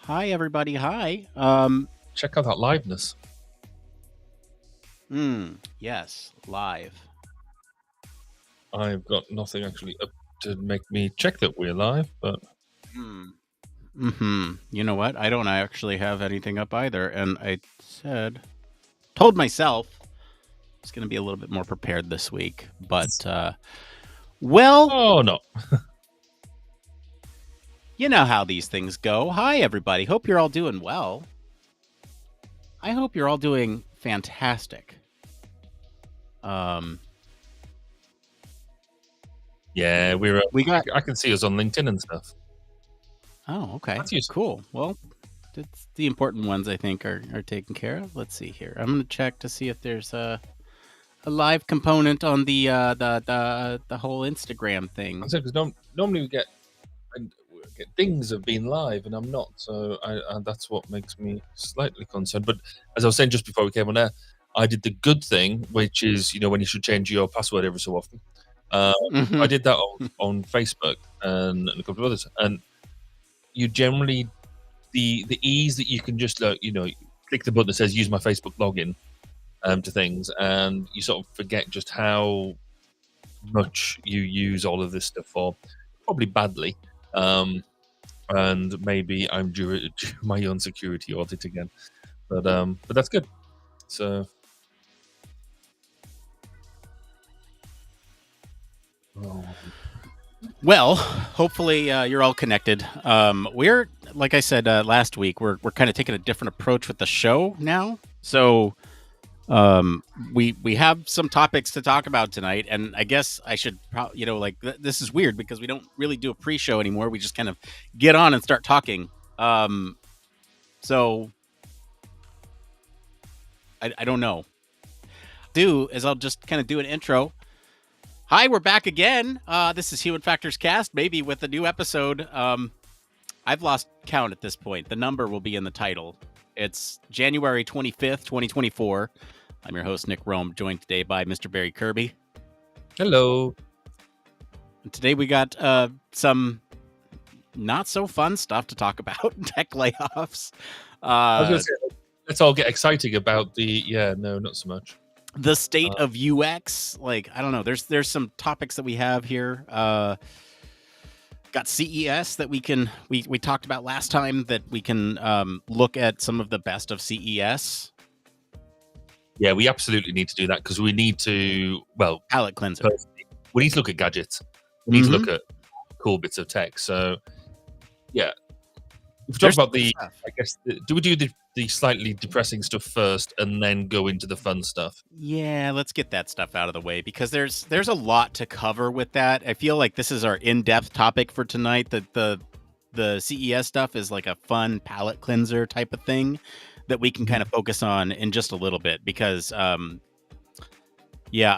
Hi, everybody. Hi. Check out that liveness. Yes, live. I've got nothing actually up to make me check that we're live, but Hmm. You know what? I don't actually have anything up either, and I told myself it's going to be a little bit more prepared this week. But well, oh no. you know how these things go. Hi, everybody. Hope you're all doing well. I hope you're all doing fantastic. Um, Yeah, we got. I can see us on LinkedIn and stuff. Oh, okay, That's useful. cool. Well, that's the important ones. I think are taken care of. Let's see here. I'm going to check to see if there's a live component on the whole Instagram thing. I said because normally we get things of being live, and I'm not, so that's what makes me slightly concerned. But as I was saying just before we came on air, I did the good thing, which is when you should change your password every so often. I did that on Facebook and a couple of others, and you generally the ease that you can just click the button that says use my Facebook login to things, and you sort of forget just how much you use all of this stuff for, probably badly. And maybe I'm due my own security audit again, but that's good. So Well, hopefully you're all connected. We're like I said last week, we're kind of taking a different approach with the show now. So we have some topics to talk about tonight, and I guess I should this is weird because we don't really do a pre-show anymore. We just kind of get on and start talking. So I don't know. I'll just kind of do an intro. Hi, we're back again. This is Human Factors Cast, maybe with a new episode. I've lost count at this point. The number will be in the title. It's January 25th, 2024. I'm your host, Nick Rome, joined today by Mr. Barry Kirby. hello. And today we got some not so fun stuff to talk about. Tech layoffs. I was going to say, let's all get exciting about no, not so much. The state of UX. Like, I don't know. There's some topics that we have here. Got CES that we talked about last time, that we can look at some of the best of CES. Yeah, we absolutely need to do that because we need to, palette cleanser. We need to look at gadgets. We need to look at cool bits of tech. So, yeah. If we talk about do we do the slightly depressing stuff first and then go into the fun stuff? Yeah, let's get that stuff out of the way because there's a lot to cover with that. I feel like this is our in-depth topic for tonight. The CES stuff is like a fun palette cleanser type of thing that we can kind of focus on in just a little bit because, I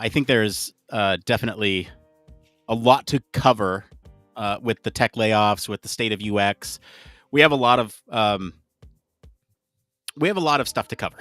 think there's definitely a lot to cover with the tech layoffs, with the state of UX. We have a lot of stuff to cover.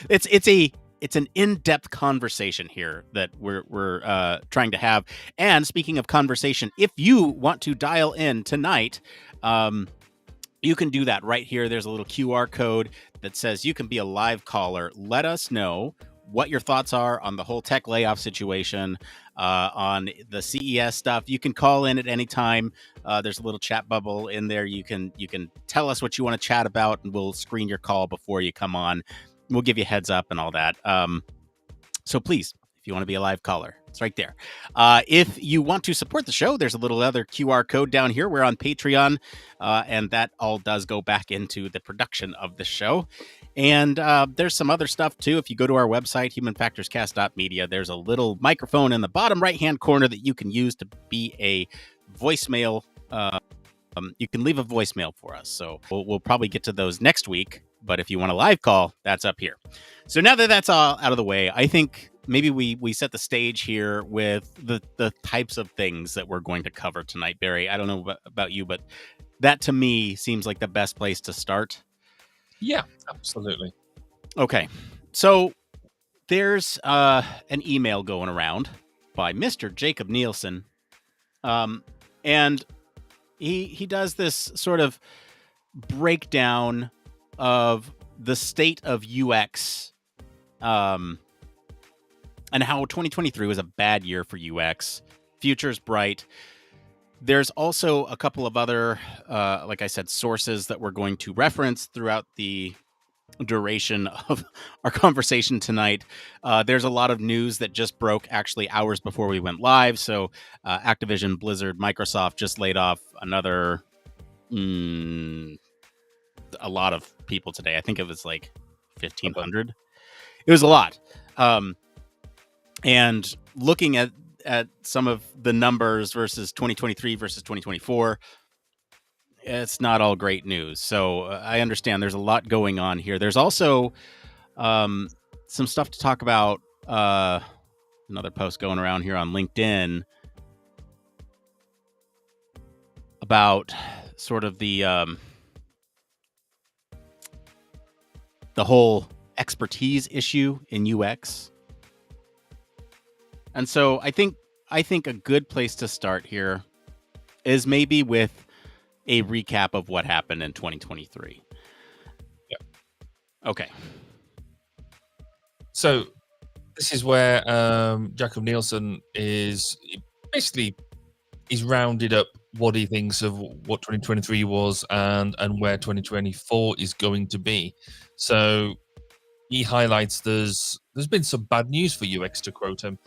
It's an in-depth conversation here that we're trying to have. And speaking of conversation, if you want to dial in tonight, you can do that right here. There's a little QR code that says you can be a live caller. Let us know what your thoughts are on the whole tech layoff situation, on the CES stuff. You can call in at any time. There's a little chat bubble in there. You can tell us what you want to chat about, and we'll screen your call before you come on. We'll give you a heads up and all that. So please, if you want to be a live caller, it's right there. If you want to support the show, there's a little other QR code down here. We're on Patreon, and that all does go back into the production of the show. And there's some other stuff, too. If you go to our website, humanfactorscast.media, there's a little microphone in the bottom right-hand corner that you can use to be a voicemail. You can leave a voicemail for us. So we'll probably get to those next week. But if you want a live call, that's up here. So now that that's all out of the way, I think maybe we set the stage here with the types of things that we're going to cover tonight, Barry. I don't know about you, but that to me seems like the best place to start. Yeah, absolutely. Okay. So there's an email going around by Mr. Jacob Nielsen. And he does this sort of breakdown of the state of UX, and how 2023 was a bad year for UX. Future's bright. There's also a couple of other, like I said, sources that we're going to reference throughout the duration of our conversation tonight. There's a lot of news that just broke actually hours before we went live. So Activision, Blizzard, Microsoft just laid off another a lot of people today. I think it was like 1,500. It was a lot. And looking at some of the numbers versus 2023 versus 2024, it's not all great news. So I understand there's a lot going on here. There's also some stuff to talk about. Another post going around here on LinkedIn about sort of the whole expertise issue in UX. And so I think a good place to start here is maybe with a recap of what happened in 2023. Yeah. Okay. So this is where Jacob Nielsen is basically he's rounded up what he thinks of what 2023 was and where 2024 is going to be. So he highlights there's been some bad news for UX, to quote him.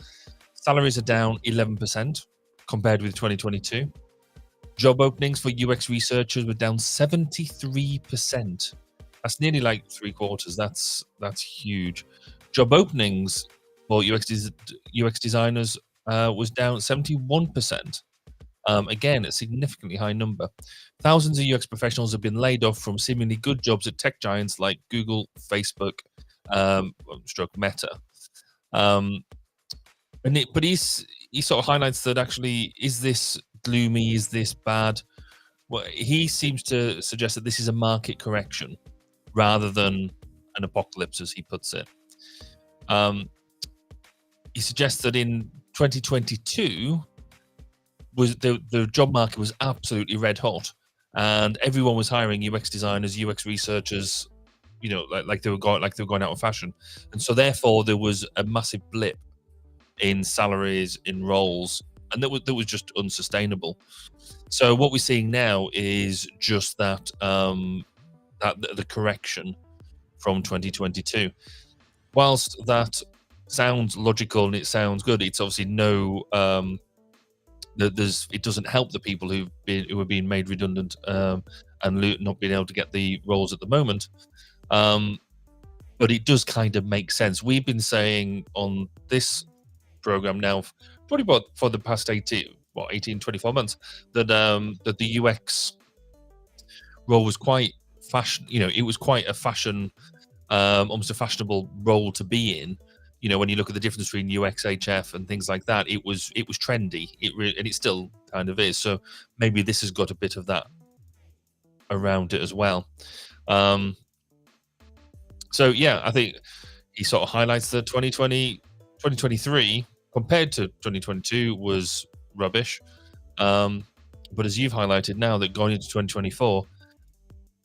Salaries are down 11% compared with 2022. Job openings for UX researchers were down 73%. That's nearly like 3/4. That's huge. Job openings for UX designers was down 71%. Again, a significantly high number. Thousands of UX professionals have been laid off from seemingly good jobs at tech giants like Google, Facebook, stroke Meta. But he sort of highlights that actually, is this gloomy? Is this bad? Well, he seems to suggest that this is a market correction rather than an apocalypse, as he puts it. He suggests that in 2022, was the job market was absolutely red hot, and everyone was hiring UX designers, UX researchers, like they were going out of fashion, and so therefore there was a massive blip in salaries, in roles, and that was just unsustainable. So what we're seeing now is just that the correction from 2022. Whilst that sounds logical and it sounds good, it's obviously it doesn't help the people who are being made redundant and not being able to get the roles at the moment. But it does kind of make sense. We've been saying on this program now, probably about for the past 18, 24 months, that the UX role was quite fashion. It was quite a fashion, almost a fashionable role to be in. When you look at the difference between UX, HF, and things like that, it was trendy. And it still kind of is. So maybe this has got a bit of that around it as well. So yeah, I think he sort of highlights that 2023 compared to 2022 was rubbish. But as you've highlighted now, that going into 2024,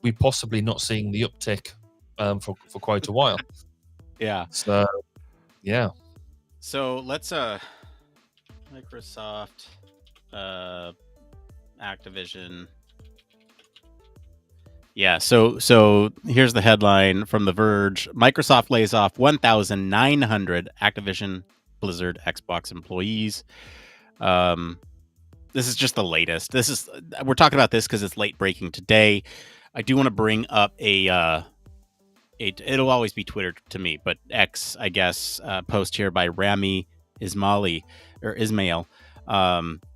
we're possibly not seeing the uptick for quite a while. Yeah. So yeah. So let's Microsoft, Activision. Yeah, so here's the headline from The Verge. Microsoft lays off 1,900 Activision, Blizzard, Xbox employees. This is just the latest. We're talking about this because it's late breaking today. I do want to bring up it'll always be Twitter to me, but X, I guess, post here by Rami Ismail.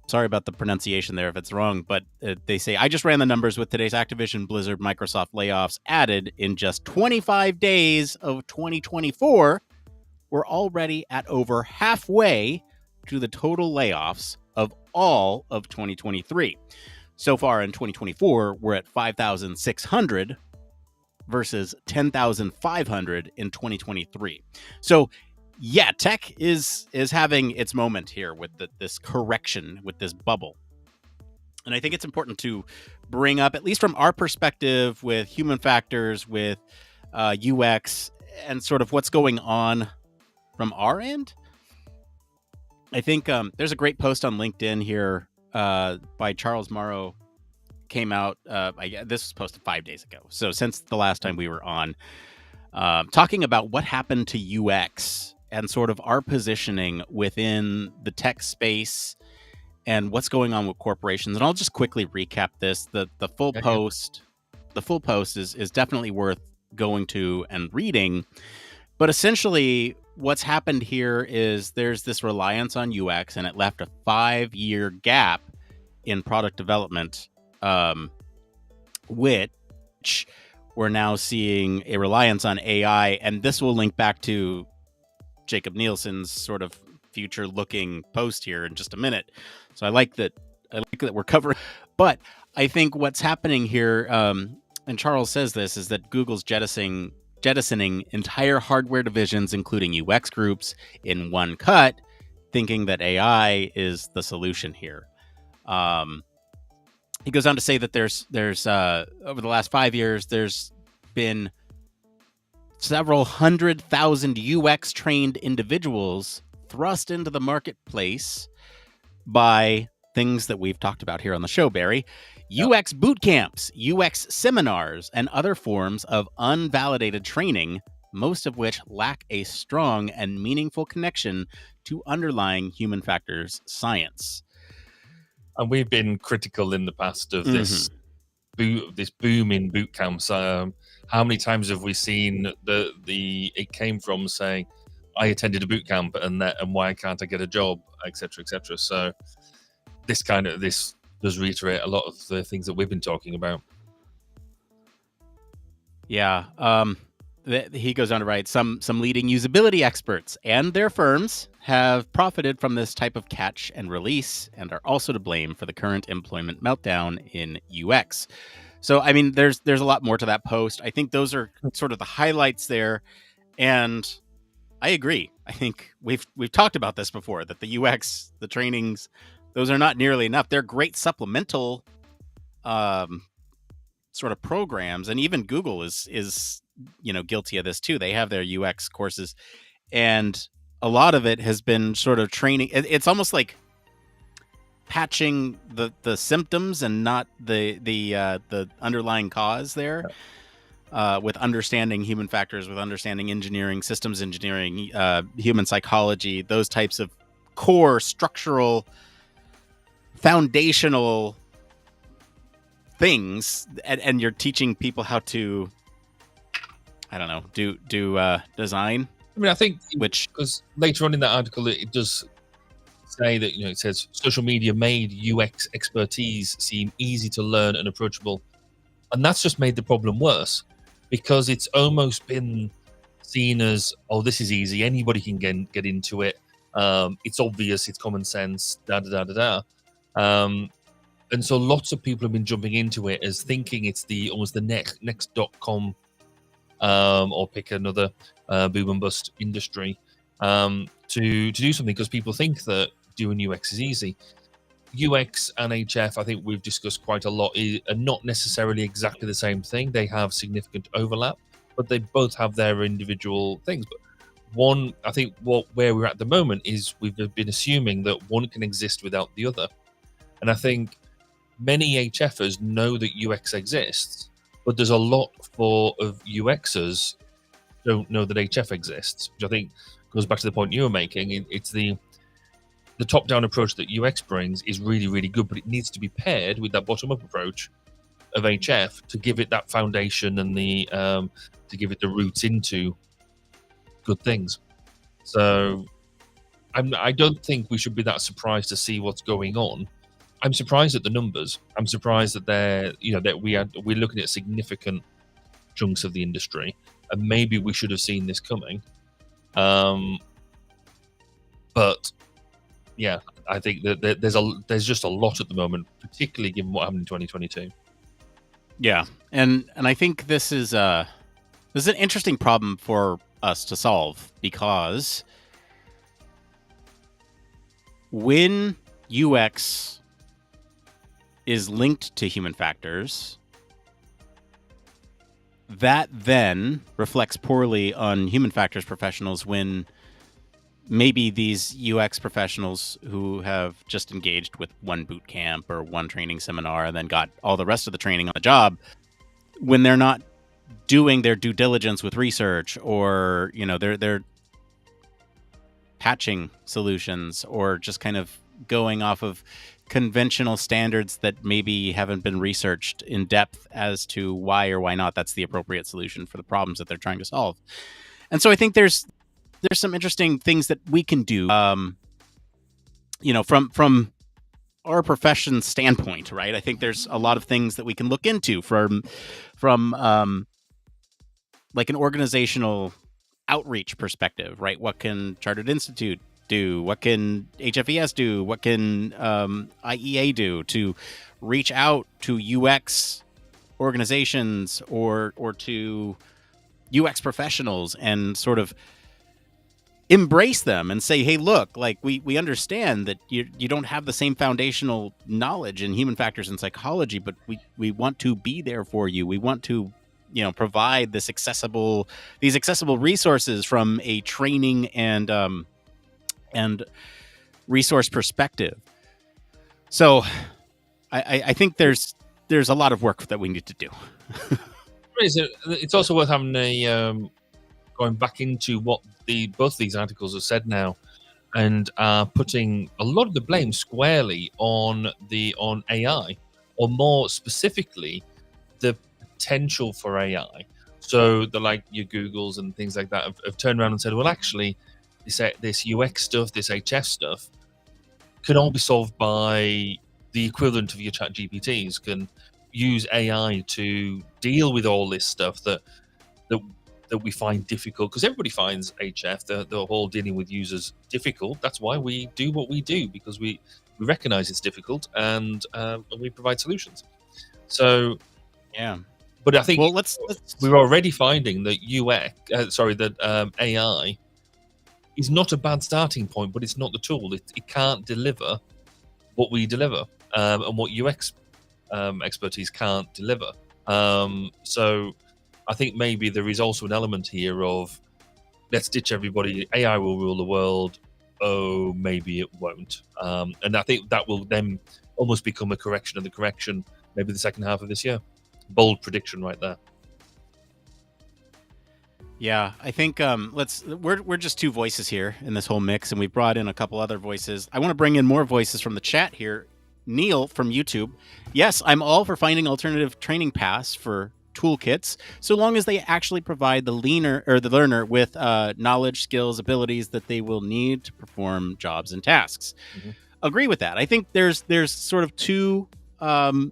Sorry about the pronunciation there if it's wrong, but they say, I just ran the numbers with today's Activision, Blizzard, Microsoft layoffs added in just 25 days of 2024. We're already at over halfway to the total layoffs of all of 2023. So far in 2024, we're at 5,600 versus 10,500 in 2023. So yeah, tech is having its moment here with this correction, with this bubble. And I think it's important to bring up, at least from our perspective, with human factors, with UX, and sort of what's going on from our end. I think there's a great post on LinkedIn here by Charles Morrow. Came out. This was posted 5 days ago, so since the last time we were on, talking about what happened to UX and sort of our positioning within the tech space and what's going on with corporations. And I'll just quickly recap this. The full post, is definitely worth going to and reading. But essentially, what's happened here is there's this reliance on UX, and it left a 5-year gap in product development, which we're now seeing a reliance on AI. And this will link back to Jacob Nielsen's sort of future-looking post here in just a minute. So I like that we're covering. But I think what's happening here, and Charles says this, is that Google's jettisoning entire hardware divisions, including UX groups, in one cut, thinking that AI is the solution here. He goes on to say that there's over the last 5 years, there's been several 100,000 UX trained individuals thrust into the marketplace by things that we've talked about here on the show, Barry. UX boot camps, UX seminars, and other forms of unvalidated training, most of which lack a strong and meaningful connection to underlying human factors science. And we've been critical in the past of this boom in boot camps. How many times have we seen it came from saying, I attended a boot camp and why can't I get a job, etc., etc. So this does reiterate a lot of the things that we've been talking about. Yeah. He goes on to write, some leading usability experts and their firms have profited from this type of catch and release and are also to blame for the current employment meltdown in UX. So, I mean, there's a lot more to that post. I think those are sort of the highlights there. And I agree. I think we've talked about this before, that the UX, the trainings, those are not nearly enough. They're great supplemental sort of programs, and even Google is guilty of this too. They have their UX courses, and a lot of it has been sort of training. It's almost like patching the symptoms and not the underlying cause there. With understanding human factors, with understanding engineering, systems engineering, human psychology, those types of core structural foundational things, and you're teaching people how to, I don't know, do design. I mean, I think because later on in that article, it does say that, it says social media made UX expertise seem easy to learn and approachable, and that's just made the problem worse, because it's almost been seen as, oh, this is easy, anybody can get into it. It's obvious, it's common sense, and so lots of people have been jumping into it as thinking it's almost the next .com, or pick another boom and bust industry, to do something, because people think that doing UX is easy. UX and HF, I think we've discussed quite a lot, are not necessarily exactly the same thing. They have significant overlap, but they both have their individual things. But one, I think where we're at the moment is we've been assuming that one can exist without the other. And I think many HFers know that UX exists, but there's a lot of UXers don't know that HF exists, which I think goes back to the point you were making. It's the top-down approach that UX brings is really, really good, but it needs to be paired with that bottom-up approach of HF to give it that foundation and to give it the roots into good things. So I don't think we should be that surprised to see what's going on. I'm surprised at the numbers. I'm surprised that we're looking at significant chunks of the industry, and maybe we should have seen this coming. But yeah, I think that there's just a lot at the moment, particularly given what happened in 2022. Yeah, and I think this is an interesting problem for us to solve, because when UX is linked to human factors, that then reflects poorly on human factors professionals when maybe these UX professionals who have just engaged with one boot camp or one training seminar and then got all the rest of the training on the job, when they're not doing their due diligence with research, or they're patching solutions, or just kind of going off of conventional standards that maybe haven't been researched in depth as to why or why not that's the appropriate solution for the problems that they're trying to solve. And so I think there's some interesting things that we can do, from our profession standpoint, right? I think there's a lot of things that we can look into from like an organizational outreach perspective, right? What can Chartered Institute do? What can HFES do? What can IEA do to reach out to UX organizations or to UX professionals and sort of embrace them and say, hey, look, like we understand that you don't have the same foundational knowledge in human factors and psychology, but we want to be there for you. We want to provide these accessible resources from a training and resource perspective. So I think there's a lot of work that we need to do. It's also worth having going back into what both these articles have said now, and putting a lot of the blame squarely on AI, or more specifically, the potential for AI. So your Googles and things like that have turned around and said, well, actually, this UX stuff, this HF stuff, can all be solved by the equivalent of your chat GPTs, can use AI to deal with all this stuff that we find difficult, because everybody finds HF, the whole dealing with users, difficult. That's why we do what we do, because we recognize it's difficult, and we provide solutions. So yeah, but I think we're already finding that AI is not a bad starting point, but it's not the tool. It can't deliver what we deliver, and what UX expertise can't deliver. So I think maybe there is also an element here of, let's ditch everybody. AI will rule the world. Oh, maybe it won't. And I think that will then almost become a correction of the correction, maybe the second half of this year. Bold prediction right there. Yeah, I think we're just two voices here in this whole mix, and we brought in a couple other voices. I want to bring in more voices from the chat here. Neil from YouTube. Yes, I'm all for finding alternative training paths for toolkits, so long as they actually provide the learner with knowledge, skills, abilities that they will need to perform jobs and tasks. Mm-hmm. Agree with that. I think there's sort of two. I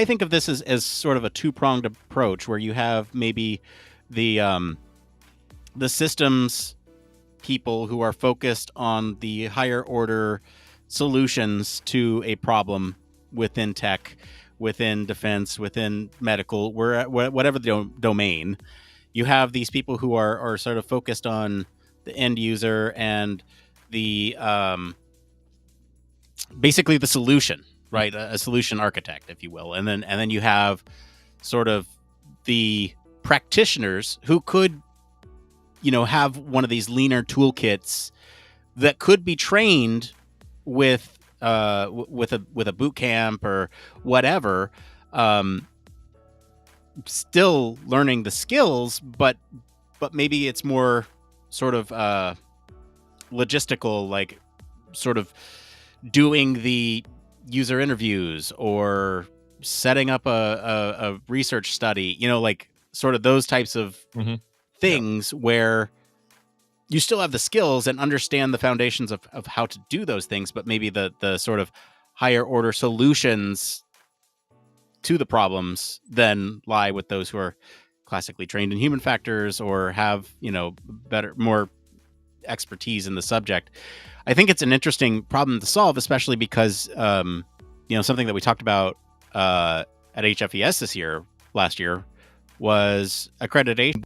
think of this as sort of a two-pronged approach, where you have maybe the systems people who are focused on the higher order solutions to a problem within tech, within defense, within medical, whatever the domain. You have these people who are sort of focused on the end user and the basically the solution, right? A solution architect, if you will. And then you have sort of the practitioners who could, have one of these leaner toolkits that could be trained with a boot camp or whatever, still learning the skills, but maybe it's more sort of logistical, like sort of doing the user interviews or setting up a research study, like sort of those types of things, where you still have the skills and understand the foundations of how to do those things, but maybe the sort of higher order solutions to the problems then lie with those who are classically trained in human factors or have, more expertise in the subject. I think it's an interesting problem to solve, especially because, something that we talked about at HFES last year, was accreditation.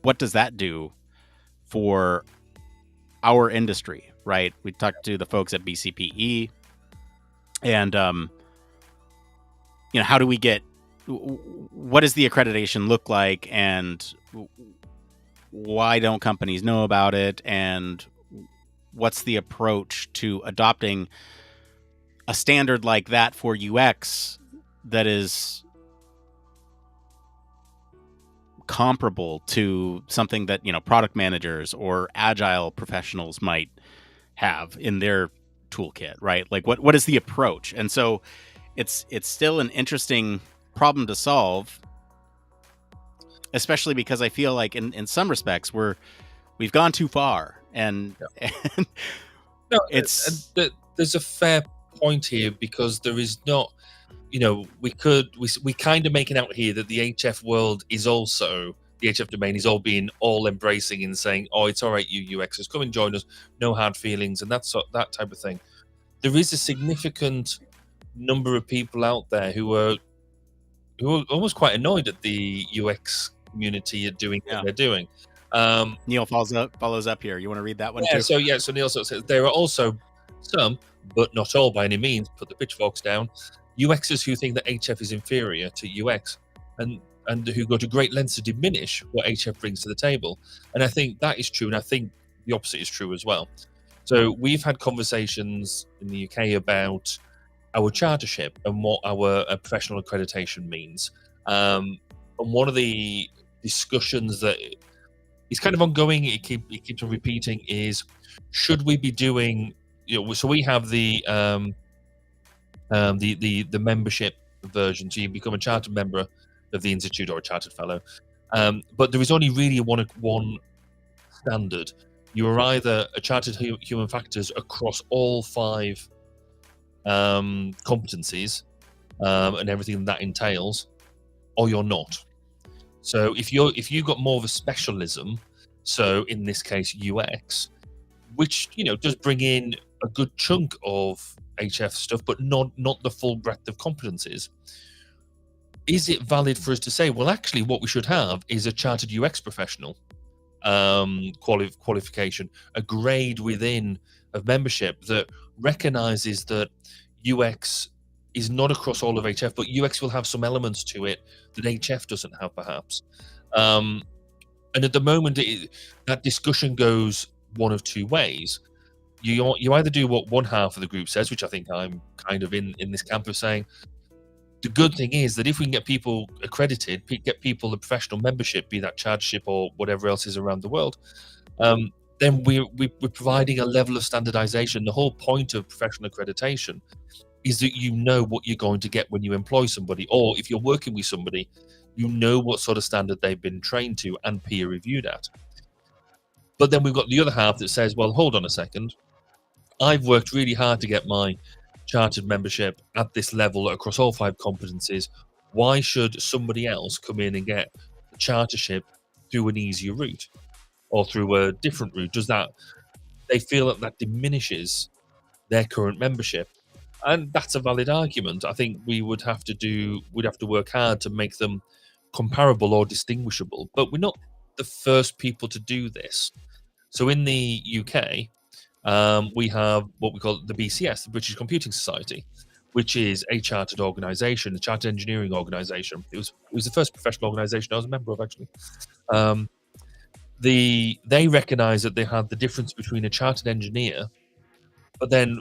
What does that do for our industry, right? We talked to the folks at BCPE, and how do we get, what does the accreditation look like, and why don't companies know about it, and what's the approach to adopting a standard like that for UX that is comparable to something that product managers or agile professionals might have in their toolkit, right? Like what is the approach? And so it's still an interesting problem to solve, especially because I feel like in some respects we've gone too far, and and No, it's there's a fair point here, because there is not, we kind of making out here that the HF world is also, the HF domain is all being all embracing and saying, oh, it's all right, you UXers, come and join us, no hard feelings, and that type of thing. There is a significant number of people out there who are almost quite annoyed at the UX community are doing what they're doing. Neil follows up here. You want to read that one Yeah, too? so Neil sort of says there are also some, but not all by any means, put the pitchforks down, UXers who think that HF is inferior to UX, and who go to great lengths to diminish what HF brings to the table. And I think that is true, and I think the opposite is true as well. So we've had conversations in the UK about our chartership and what our professional accreditation means. And one of the discussions that is kind of ongoing, it keeps on repeating, is should we be doing, so we have the membership version, so you become a chartered member of the institute or a chartered fellow, but there is only really one standard. You are either a chartered human factors across all 5 competencies and everything that entails, or you're not. So if you've got more of a specialism, so in this case UX, which does bring in a good chunk of HF stuff, but not the full breadth of competencies, is it valid for us to say, well, actually what we should have is a chartered UX professional qualification, a grade within of membership that recognizes that UX is not across all of HF, but UX will have some elements to it that HF doesn't have, perhaps. And at the moment, that discussion goes one of two ways. You either do what one half of the group says, which I think I'm kind of in this camp of saying, the good thing is that if we can get people accredited, get people the professional membership, be that chartership or whatever else is around the world, then we're providing a level of standardization. The whole point of professional accreditation is that you know what you're going to get when you employ somebody, or if you're working with somebody, you know what sort of standard they've been trained to and peer reviewed at. But then we've got the other half that says, well, hold on a second, I've worked really hard to get my chartered membership at this level across all 5 competencies. Why should somebody else come in and get a chartership through an easier route or through a different route? They feel that diminishes their current membership, and that's a valid argument. I think we'd have to work hard to make them comparable or distinguishable, but we're not the first people to do this. So in the UK, we have what we call the BCS, the British Computing Society, which is a chartered organisation, a chartered engineering organisation. It was the first professional organisation I was a member of, actually. They recognise that they had the difference between a chartered engineer, but then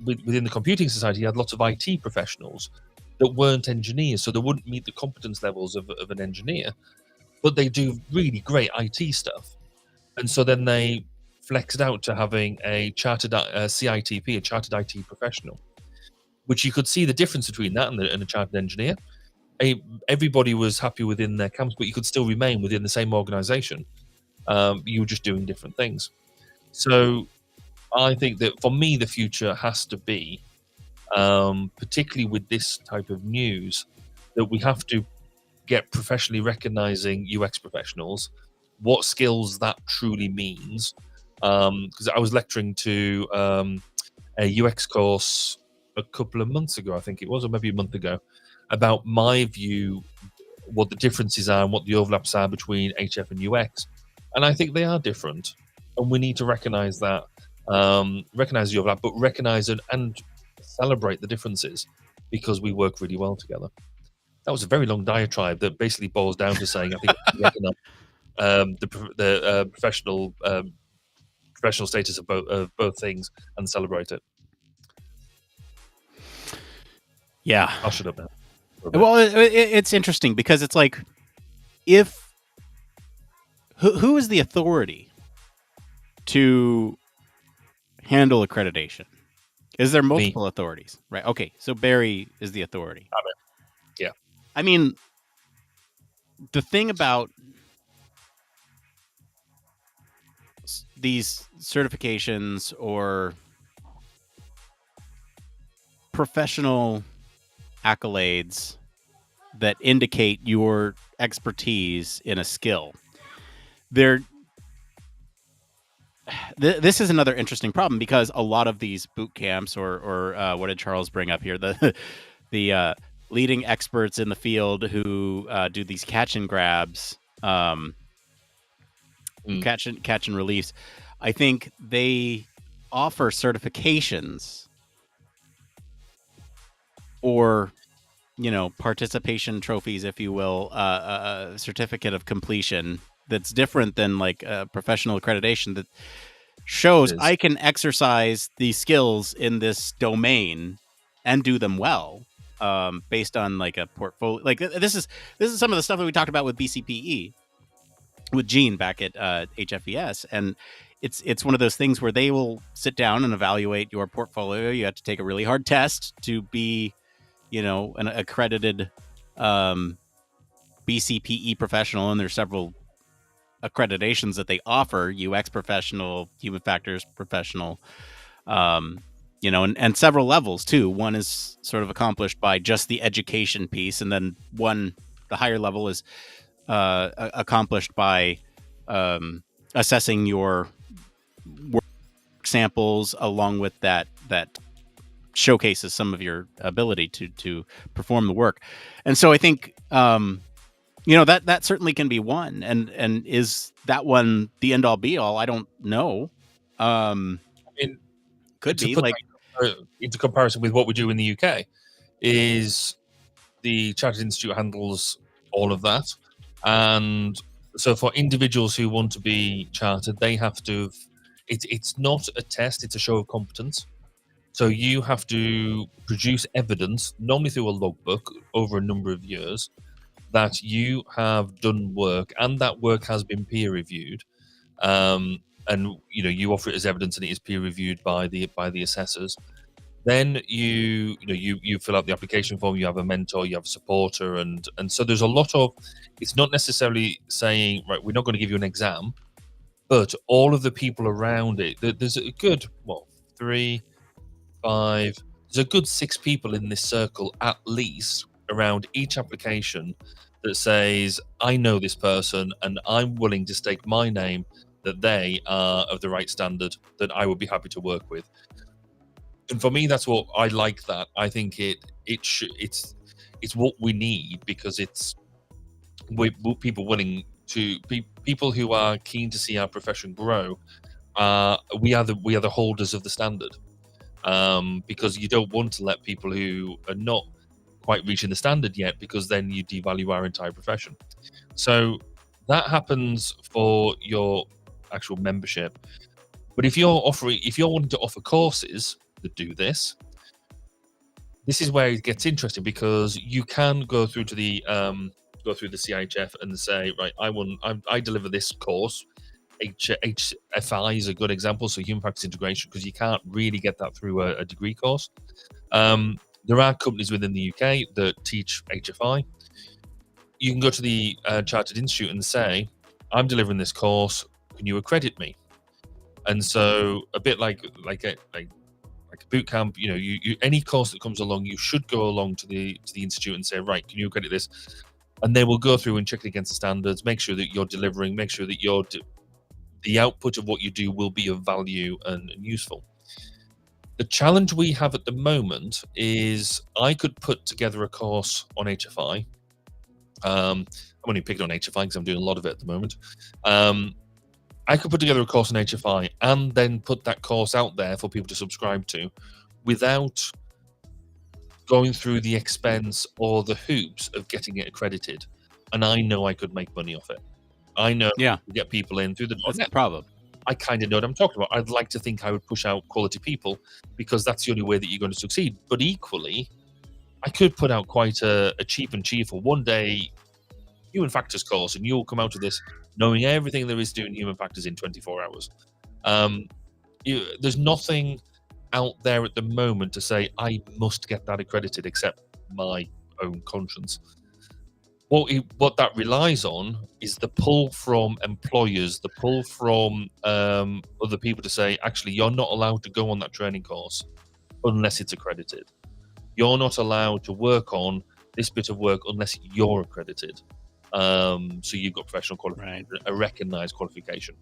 within the Computing Society, you had lots of IT professionals that weren't engineers, so they wouldn't meet the competence levels of an engineer, but they do really great IT stuff. And so then they flexed out to having a chartered CITP, a chartered IT professional, which you could see the difference between that and a chartered engineer. Everybody was happy within their camps, but you could still remain within the same organization. You were just doing different things. So I think that for me, the future has to be, particularly with this type of news, that we have to get professionally recognizing UX professionals, what skills that truly means. Because I was lecturing to a UX course a couple of months ago, I think it was, or maybe a month ago, about my view, what the differences are and what the overlaps are between HF and UX. And I think they are different. And we need to recognize that, recognize the overlap, but recognize and celebrate the differences. because we work really well together. That was a very long diatribe that basically boils down to saying I think we recognise the professional status of both things and celebrate it. Yeah. I'll shut up now. Well, it's interesting because it's like, who is the authority to handle accreditation? Is there multiple authorities? Right. Okay. So Barry is the authority. Yeah. I mean, the thing about these certifications or professional accolades that indicate your expertise in a skill, this is another interesting problem because a lot of these boot camps or what did Charles bring up here? The leading experts in the field who do these catch and grabs, catch and release. I think they offer certifications or, participation trophies, if you will, a certificate of completion that's different than like a professional accreditation that shows I can exercise these skills in this domain and do them well, based on like a portfolio. Like this is some of the stuff that we talked about with BCPE with Gene back at HFES, and it's one of those things where they will sit down and evaluate your portfolio. You have to take a really hard test to be, an accredited BCPE professional, and there's several accreditations that they offer: UX professional, human factors professional, and several levels too. One is sort of accomplished by just the education piece, and then the higher level is accomplished by assessing your work samples, along with that showcases some of your ability to perform the work. And so I think that certainly can be one, and is that one the end all be all? I don't know. I mean, could to be put like that into comparison with what we do in the UK is the Chartered Institute handles all of that, and so for individuals who want to be chartered, they have to. It's not a test; it's a show of competence. So you have to produce evidence, normally through a logbook over a number of years, that you have done work and that work has been peer reviewed, and you offer it as evidence and it is peer reviewed by the assessors. Then you fill out the application form. You have a mentor, you have a supporter, and so there's a lot of. It's not necessarily saying, right, we're not going to give you an exam, but all of the people around it. There's a good 3, 5. There's a good 6 people in this circle at least around each application that says, I know this person and I'm willing to stake my name that they are of the right standard, that I would be happy to work with. And for me, that's what I like. That I think it's what we need, because it's people willing to people who are keen to see our profession grow. We are the holders of the standard, because you don't want to let people who are not quite reaching the standard yet, because then you devalue our entire profession. So that happens for your actual membership. But if you're wanting to offer courses that do this is where it gets interesting, because you can go through to the CIHF and say, right, I deliver this course. HFI is a good example, so human factors integration, because you can't really get that through a degree course. There are companies within the UK that teach HFI. You can go to the Chartered Institute and say, I'm delivering this course, can you accredit me? And so a bit like a boot camp, you any course that comes along, you should go along to the institute and say, right, can you accredit this? And they will go through and check it against the standards, make sure that you're delivering, make sure that the output of what you do will be of value and useful. The challenge we have at the moment is I could put together a course on HFI. I'm only picking on HFI because I'm doing a lot of it at the moment. I could put together a course on HFI and then put that course out there for people to subscribe to without going through the expense or the hoops of getting it accredited. And I know I could make money off it. I know Yeah, to get people in through the door. that's the problem. I kind of know what I'm talking about. I'd like to think I would push out quality people because that's the only way that you're going to succeed. But equally, I could put out quite a cheap and cheerful one-day human factors course, and you'll come out of this knowing everything there is to do in human factors in 24 hours. There's nothing out there at the moment to say I must get that accredited, except my own conscience. What that relies on is the pull from employers, the pull from other people to say, actually, you're not allowed to go on that training course unless it's accredited. You're not allowed to work on this bit of work unless you're accredited. So you've got professional qualification, Right. a recognized qualification.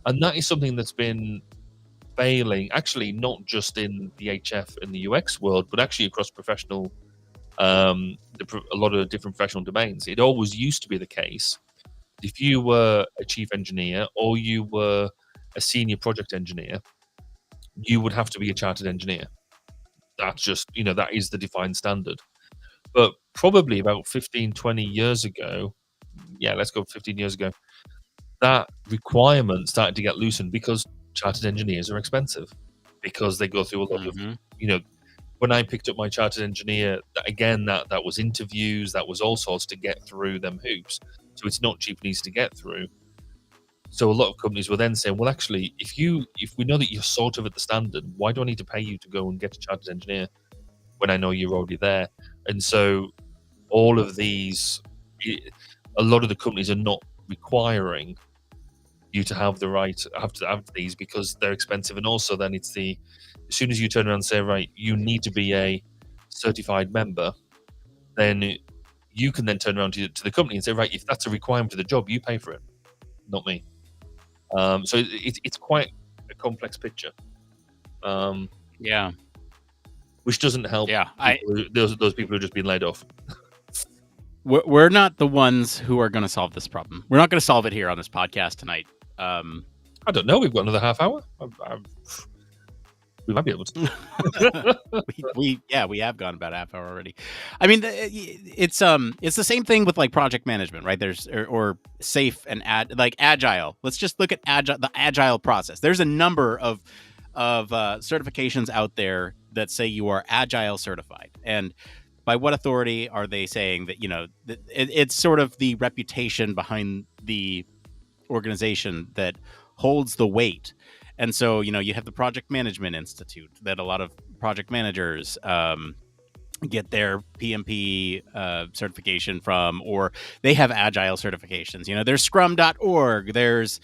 And that is something that's been failing, actually, not just in the HF and the UX world, but actually across professional, a lot of different professional domains. It always used to be the case. If you were a chief engineer or you were a senior project engineer, you would have to be a chartered engineer. That's just, that is the defined standard. But probably about 15, 20 years ago, let's go 15 years ago, that requirement started to get loosened because chartered engineers are expensive, because they go through a lot of, when I picked up my chartered engineer, again, that was interviews, that was all sorts to get through them hoops. So it's not cheap and easy to get through. So a lot of companies were then saying, well, actually, if we know that you're sort of at the standard, why do I need to pay you to go and get a chartered engineer when I know you're already there? And so all of these, a lot of the companies are not requiring you to have these because they're expensive. And also then it's as soon as you turn around and say, right, you need to be a certified member, then you can then turn around to the company and say, right, if that's a requirement of the job, you pay for it, not me. So it's quite a complex picture. Which doesn't help. Yeah, those people who have just been laid off. We're not the ones who are going to solve this problem. We're not going to solve it here on this podcast tonight. I don't know. We've got another half hour. We might be able to. we have gone about a half hour already. I mean, it's the same thing with like project management, right? There's or safe and agile. Let's just look at the agile process. There's a number of certifications out there that say you are agile certified, and by what authority are they saying that? It's sort of the reputation behind the organization that holds the weight. And so, you have the Project Management Institute that a lot of project managers get their PMP certification from, or they have agile certifications. There's scrum.org, there's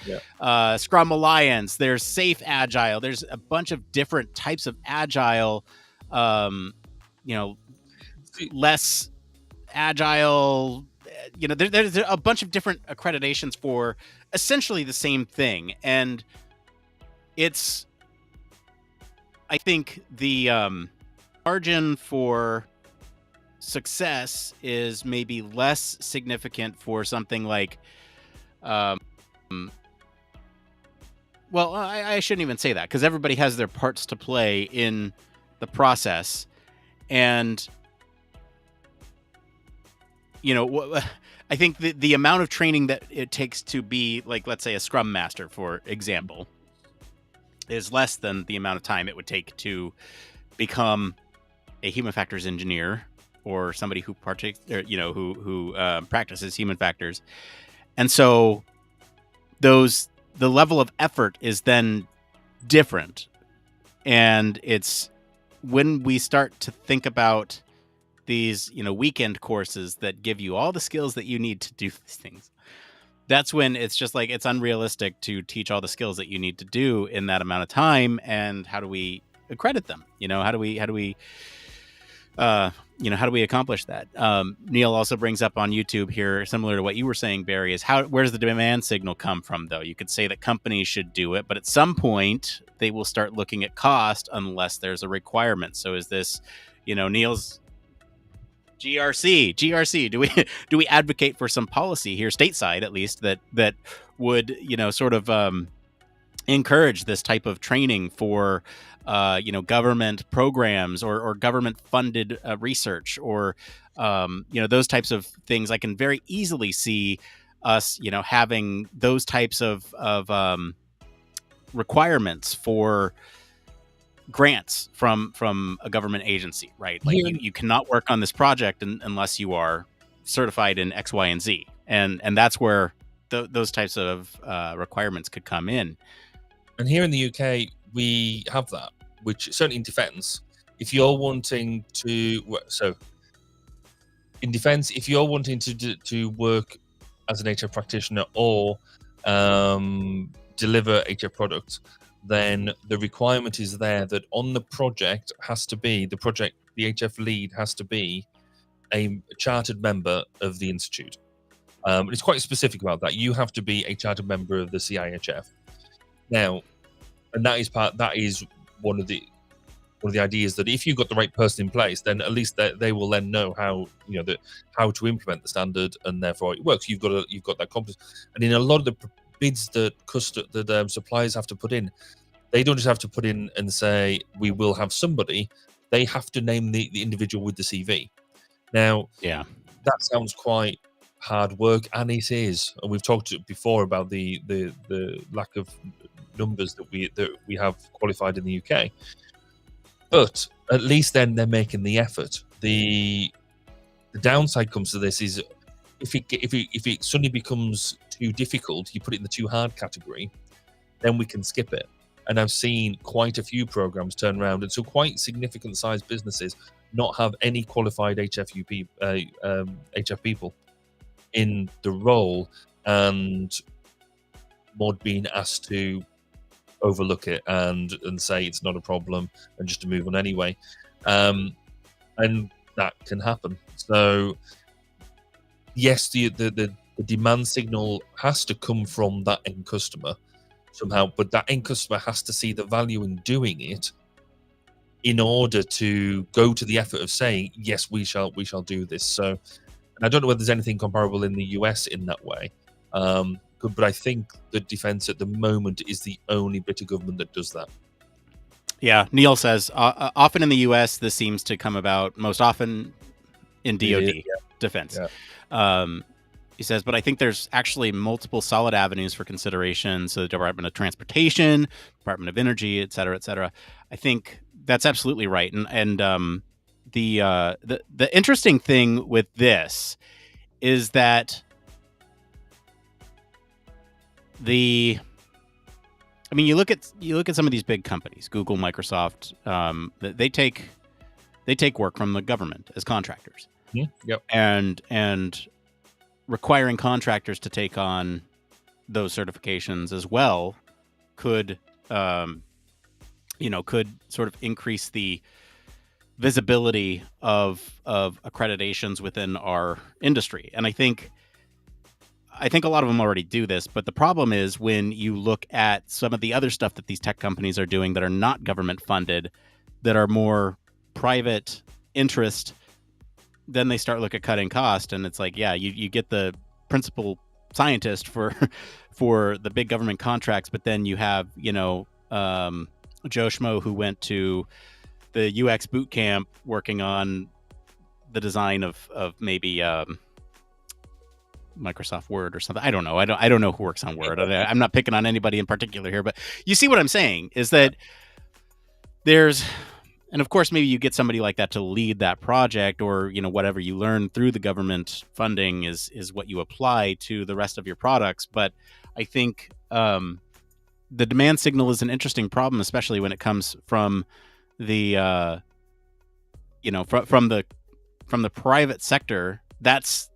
Scrum Alliance, there's Safe Agile, there's a bunch of different types of agile, less agile, there's a bunch of different accreditations for essentially the same thing. And I think the margin for success is maybe less significant for something like, I shouldn't even say that, because everybody has their parts to play in the process. And, I think the amount of training that it takes to be, like, let's say a Scrum Master, for example, is less than the amount of time it would take to become a human factors engineer or somebody who practices human factors. And so the level of effort is then different. And it's when we start to think about these, weekend courses that give you all the skills that you need to do these things, that's when it's just like, it's unrealistic to teach all the skills that you need to do in that amount of time. And how do we accredit them? How do we accomplish that? Neil also brings up on YouTube here, similar to what you were saying, Barry, is where's the demand signal come from, though? You could say that companies should do it, but at some point they will start looking at cost unless there's a requirement. So is this, Neil's GRC, do we advocate for some policy here, stateside at least, that would, sort of encourage this type of training for government programs or government funded research or those types of things. I can very easily see us having those types of requirements for grants from a government agency, right? Like Here, you cannot work on this project unless you are certified in X, Y, and Z, and that's where those types of requirements could come in. and here in the UK, we have that, which certainly in defence, if you're wanting to, so in defence, if you're wanting to work as an HF practitioner or deliver HF products, then the requirement is there that on the project has to be the HF lead has to be a chartered member of the institute. It's quite specific about that. You have to be a chartered member of the CIHF. Now, and that is one of the ideas, that if you've got the right person in place, then at least they will then know how how to implement the standard, and therefore it works. You've got that competence. And in a lot of the bids that suppliers have to put in, they don't just have to put in and say we will have somebody. They have to name the individual with the CV. Now, Yeah, that sounds quite hard work, and it is. And we've talked before about the lack of numbers that we have qualified in the UK. But at least then they're making the effort. The downside comes to this is if it suddenly becomes too difficult, you put it in the too hard category, then we can skip it. And I've seen quite a few programs turn around, and so quite significant sized businesses not have any qualified HF people in the role, and Mod being asked to overlook it and say it's not a problem and just to move on anyway, and that can happen. So yes, the demand signal has to come from that end customer somehow, but that end customer has to see the value in doing it in order to go to the effort of saying yes, we shall do this. So, and I don't know whether there's anything comparable in the US in that way. But I think the defense at the moment is the only bit of government that does that. Yeah, Neil says often in the U.S. this seems to come about most often in DoD defense. Yeah. He says, but I think there's actually multiple solid avenues for consideration. So the Department of Transportation, Department of Energy, et cetera, et cetera. I think that's absolutely right. And the interesting thing with this is that you look at some of these big companies, Google, Microsoft, they take work from the government as contractors. Yep. And requiring contractors to take on those certifications as well could sort of increase the visibility of accreditations within our industry. And I think a lot of them already do this, but the problem is when you look at some of the other stuff that these tech companies are doing that are not government funded, that are more private interest, then they start looking at cutting cost, and it's like, yeah, you get the principal scientist for the big government contracts, but then you have Joe Schmo who went to the UX boot camp working on the design of maybe Microsoft Word or something. I don't know. I don't know who works on Word. I'm not picking on anybody in particular here, but you see what I'm saying is that there's, and of course, maybe you get somebody like that to lead that project, or whatever you learn through the government funding is what you apply to the rest of your products. But I think the demand signal is an interesting problem, especially when it comes from the from the private sector. That's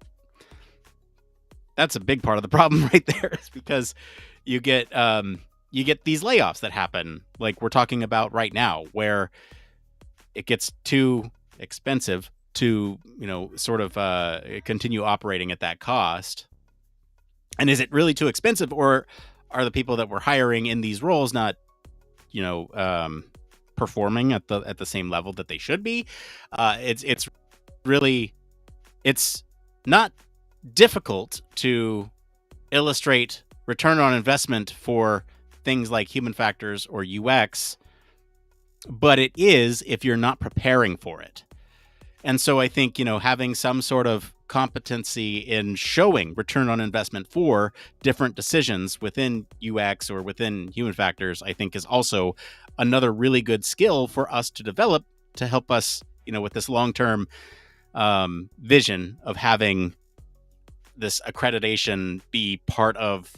a big part of the problem right there, is because you get these layoffs that happen, like we're talking about right now, where it gets too expensive to sort of continue operating at that cost. And is it really too expensive, or are the people that we're hiring in these roles not performing at the same level that they should be? It's not difficult to illustrate return on investment for things like human factors or UX, but it is if you're not preparing for it. And so I think, having some sort of competency in showing return on investment for different decisions within UX or within human factors, I think is also another really good skill for us to develop to help us, with this long-term vision of having this accreditation be part of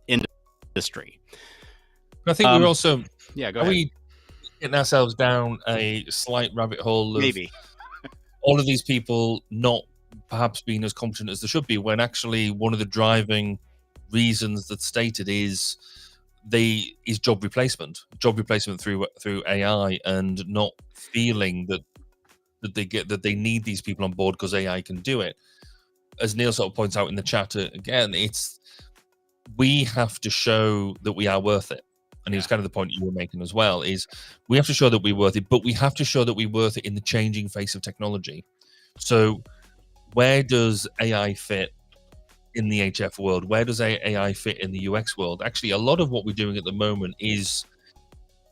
industry. I think we're also, yeah, go are ahead. we getting ourselves down a slight rabbit hole of Maybe all of these people not perhaps being as competent as they should be, when actually one of the driving reasons that's stated is job replacement through AI, and not feeling that they need these people on board because AI can do it. As Neil sort of points out in the chat again, we have to show that we are worth it. And it's kind of the point you were making as well, is we have to show that we're worth it, but we have to show that we're worth it in the changing face of technology. So where does AI fit in the HF world? Where does AI fit in the UX world? Actually, a lot of what we're doing at the moment is,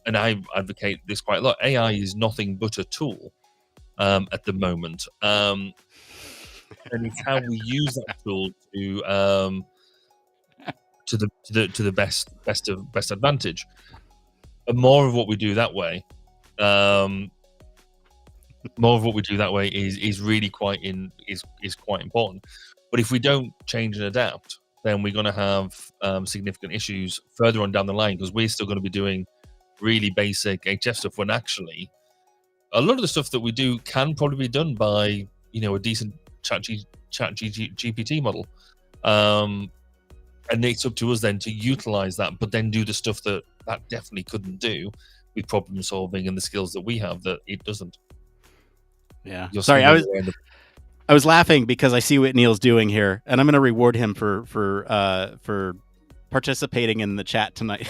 and I advocate this quite a lot, AI is nothing but a tool at the moment. And it's how we use that tool to the best advantage. And more of what we do that way, is really quite important. But if we don't change and adapt, then we're going to have significant issues further on down the line, because we're still going to be doing really basic HF stuff, when actually a lot of the stuff that we do can probably be done by a decent chat GPT model. And it's up to us then to utilize that, but then do the stuff that definitely couldn't do with problem solving and the skills that we have that it doesn't. Yeah. Sorry, I was laughing because I see what Neil's doing here, and I'm going to reward him for participating in the chat tonight.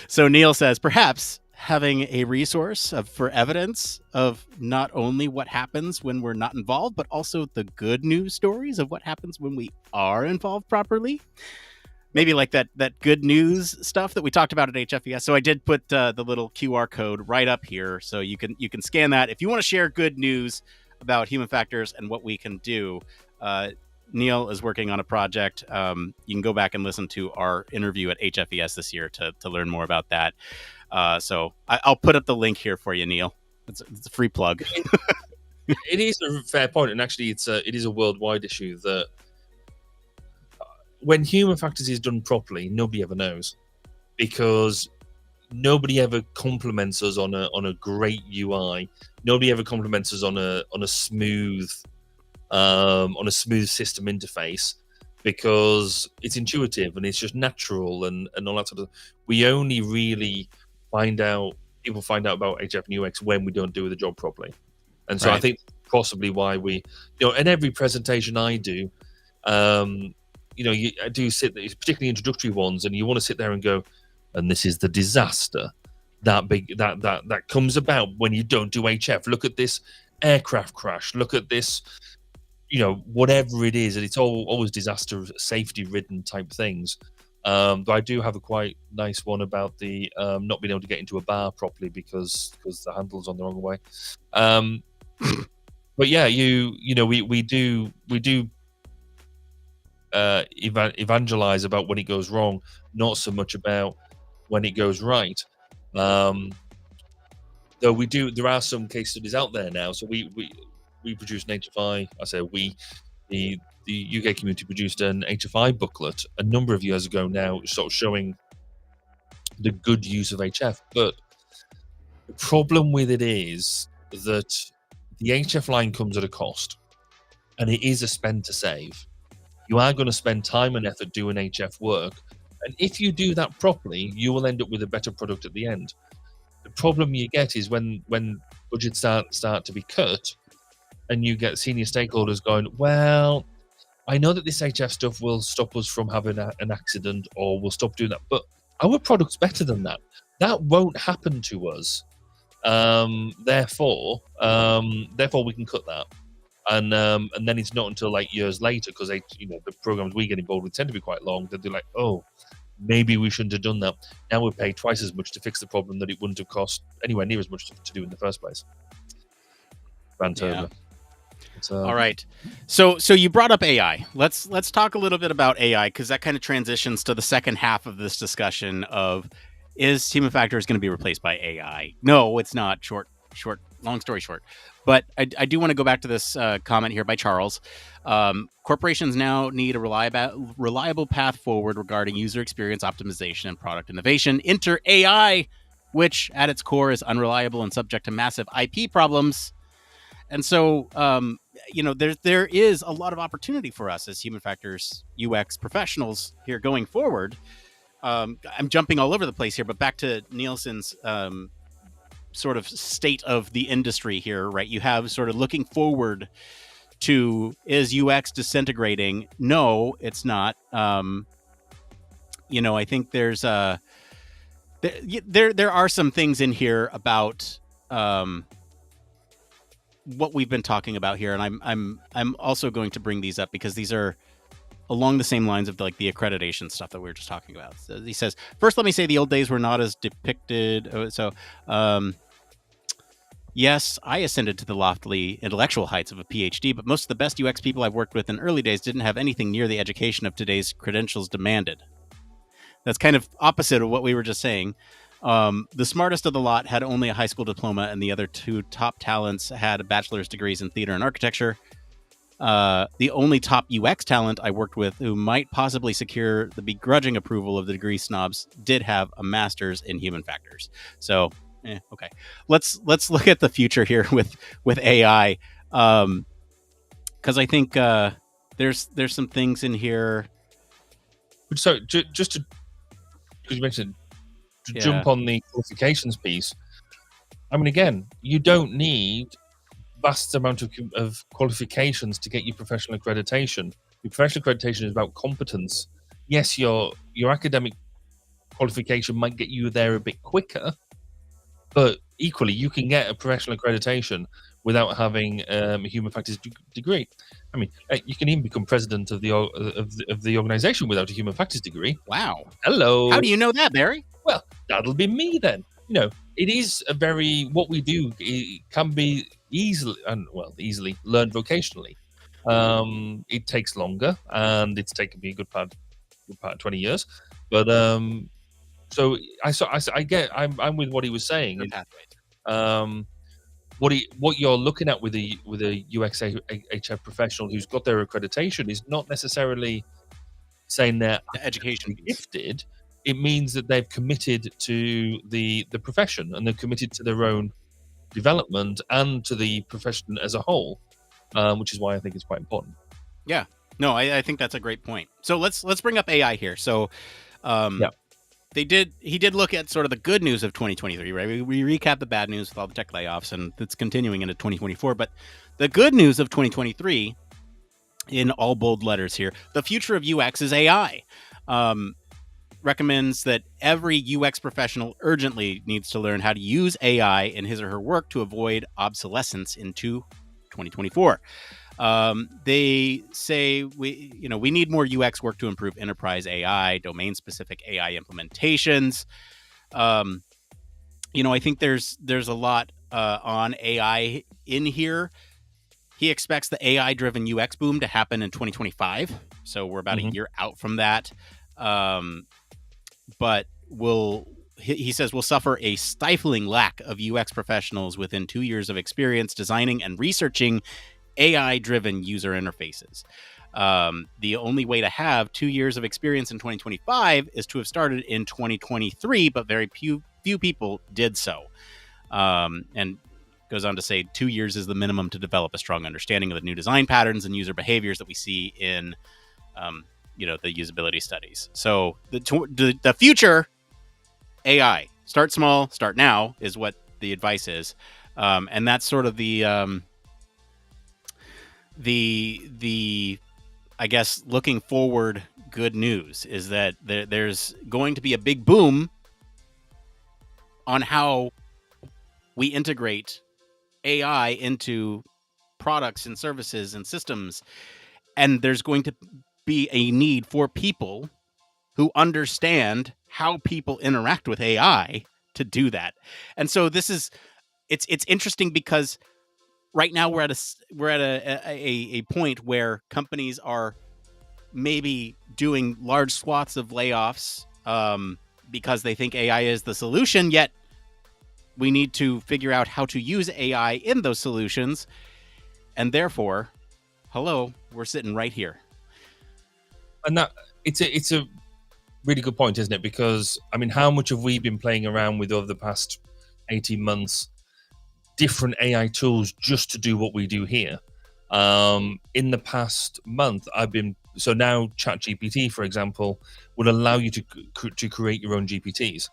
So Neil says, perhaps having a resource for evidence of not only what happens when we're not involved, but also the good news stories of what happens when we are involved properly. Maybe like that good news stuff that we talked about at HFES. So I did put the little QR code right up here, so you can scan that if you want to share good news about human factors and what we can do. Neil is working on a project. You can go back and listen to our interview at HFES this year to learn more about that. So I'll put up the link here for you, Neil. It's a free plug. It is a fair point, and actually it is a worldwide issue that when human factors is done properly, nobody ever knows, because nobody ever compliments us on a great UI. Nobody ever compliments us on a smooth system interface, because it's intuitive and it's just natural and all that sort of. We only really people find out about HF and UX when we don't do the job properly, and so right. I think possibly why we, in every presentation I do, I do sit there, particularly introductory ones, and you want to sit there and go, and this is the disaster that comes about when you don't do HF. Look at this aircraft crash. Look at this, whatever it is, and it's always disaster safety ridden type things. But I do have a quite nice one about the not being able to get into a bar properly because the handle's on the wrong way. But yeah, we do evangelize about when it goes wrong, not so much about when it goes right. Though there are some case studies out there now. So we produced an HFI. I say we, the UK community produced an HFI booklet a number of years ago now, sort of showing the good use of HF. But the problem with it is that the HF line comes at a cost, and it is a spend to save. You are going to spend time and effort doing HF work, and if you do that properly, you will end up with a better product at the end. The problem you get is when budgets start to be cut, and you get senior stakeholders going, well, I know that this HF stuff will stop us from having an accident, or we'll stop doing that, but our product's better than that. That won't happen to us. Therefore, we can cut that. And then it's not until like years later, because the programs we get involved with tend to be quite long, that they're like, oh, maybe we shouldn't have done that. Now we pay twice as much to fix the problem that it wouldn't have cost anywhere near as much to do in the first place. Rant Yeah. over. All right. So you brought up AI. Let's talk a little bit about AI, because that kind of transitions to the second half of this discussion of, is human factors going to be replaced by AI? No, it's not. Long story short. But I do want to go back to this comment here by Charles. Corporations now need a reliable path forward regarding user experience optimization and product innovation. Enter AI, which at its core is unreliable and subject to massive IP problems. And so, there is a lot of opportunity for us as human factors UX professionals here going forward. I'm jumping all over the place here, but back to Nielsen's sort of state of the industry here, right? You have sort of looking forward to, is UX disintegrating? No, it's not. I think there's there are some things in here about what we've been talking about here, and I'm also going to bring these up because these are along the same lines of like the accreditation stuff that we were just talking about. So he says, first, let me say the old days were not as depicted. Yes, I ascended to the lofty intellectual heights of a PhD, but most of the best UX people I've worked with in early days didn't have anything near the education of today's credentials demanded. That's kind of opposite of what we were just saying. The smartest of the lot had only a high school diploma, and the other two top talents had bachelor's degrees in theater and architecture. The only top UX talent I worked with who might possibly secure the begrudging approval of the degree snobs did have a master's in human factors. So, okay, let's look at the future here with AI, because I think there's some things in here. So just to, because you mentioned to jump on the qualifications piece. I mean, again, you don't need vast amount of qualifications to get your professional accreditation. Your professional accreditation is about competence. Yes, your academic qualification might get you there a bit quicker, but equally, you can get a professional accreditation without having a human factors degree. I mean, you can even become president of the organization without a human factors degree. Wow. Hello. How do you know that, Barry? Well, that'll be me then. It is a very, what we do, it can be easily learned vocationally. It takes longer, and it's taken me a good part of 20 years. But so I'm with what he was saying. What you're looking at with a UX HF professional who's got their accreditation is not necessarily saying they're education gifted. It means that they've committed to the profession, and they're committed to their own development and to the profession as a whole, which is why I think it's quite important. Yeah, no, I think that's a great point. So let's bring up AI here. So, he did look at sort of the good news of 2023, right? We recap the bad news with all the tech layoffs, and it's continuing into 2024. But the good news of 2023, in all bold letters here, the future of UX is AI. Recommends that every UX professional urgently needs to learn how to use AI in his or her work to avoid obsolescence into 2024. They say we need more UX work to improve enterprise AI, domain-specific AI implementations. I think there's a lot on AI in here. He expects the AI-driven UX boom to happen in 2025, so we're about a year out from that. But he says we'll suffer a stifling lack of UX professionals within 2 years of experience designing and researching AI-driven user interfaces. The only way to have 2 years of experience in 2025 is to have started in 2023, but very few people did so. And goes on to say 2 years is the minimum to develop a strong understanding of the new design patterns and user behaviors that we see in the usability studies. So the future AI, start small, start now, is what the advice is. And that's sort of the I guess looking forward good news is that there's going to be a big boom on how we integrate AI into products and services and systems. And there's going to be a need for people who understand how people interact with AI to do that. And so it's interesting because right now we're at a point where companies are maybe doing large swaths of layoffs because they think AI is the solution, yet we need to figure out how to use AI in those solutions. And therefore, hello, we're sitting right here. And that it's a really good point, isn't it? Because I mean, how much have we been playing around with over the past 18 months, different AI tools just to do what we do here? In the past month, so now ChatGPT, for example, would allow you to create your own GPTs.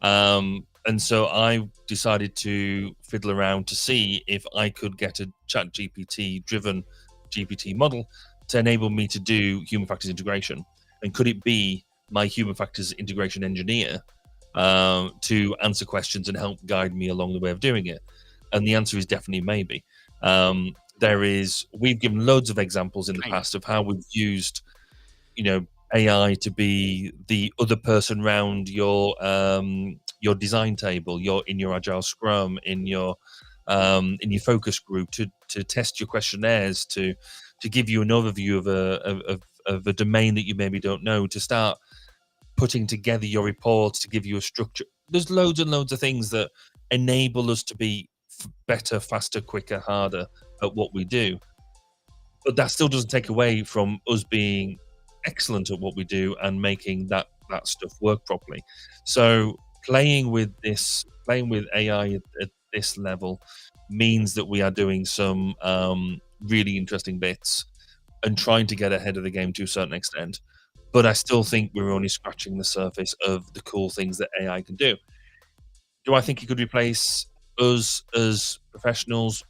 And so I decided to fiddle around to see if I could get a ChatGPT driven GPT model to enable me to do human factors integration. And could it be my human factors integration engineer to answer questions and help guide me along the way of doing it? And the answer is definitely maybe. We've given loads of examples in the past of how we've used, AI to be the other person around your design table, in your agile scrum, in your focus group to test your questionnaires, to give you an overview of a domain that you maybe don't know, to start putting together your reports, to give you a structure. There's loads and loads of things that enable us to be better, faster, quicker, harder at what we do. But that still doesn't take away from us being excellent at what we do and making that stuff work properly. So playing with AI at this level means that we are doing some really interesting bits and trying to get ahead of the game to a certain extent. But I still think we're only scratching the surface of the cool things that AI can do. Do I think it could replace us as professionals?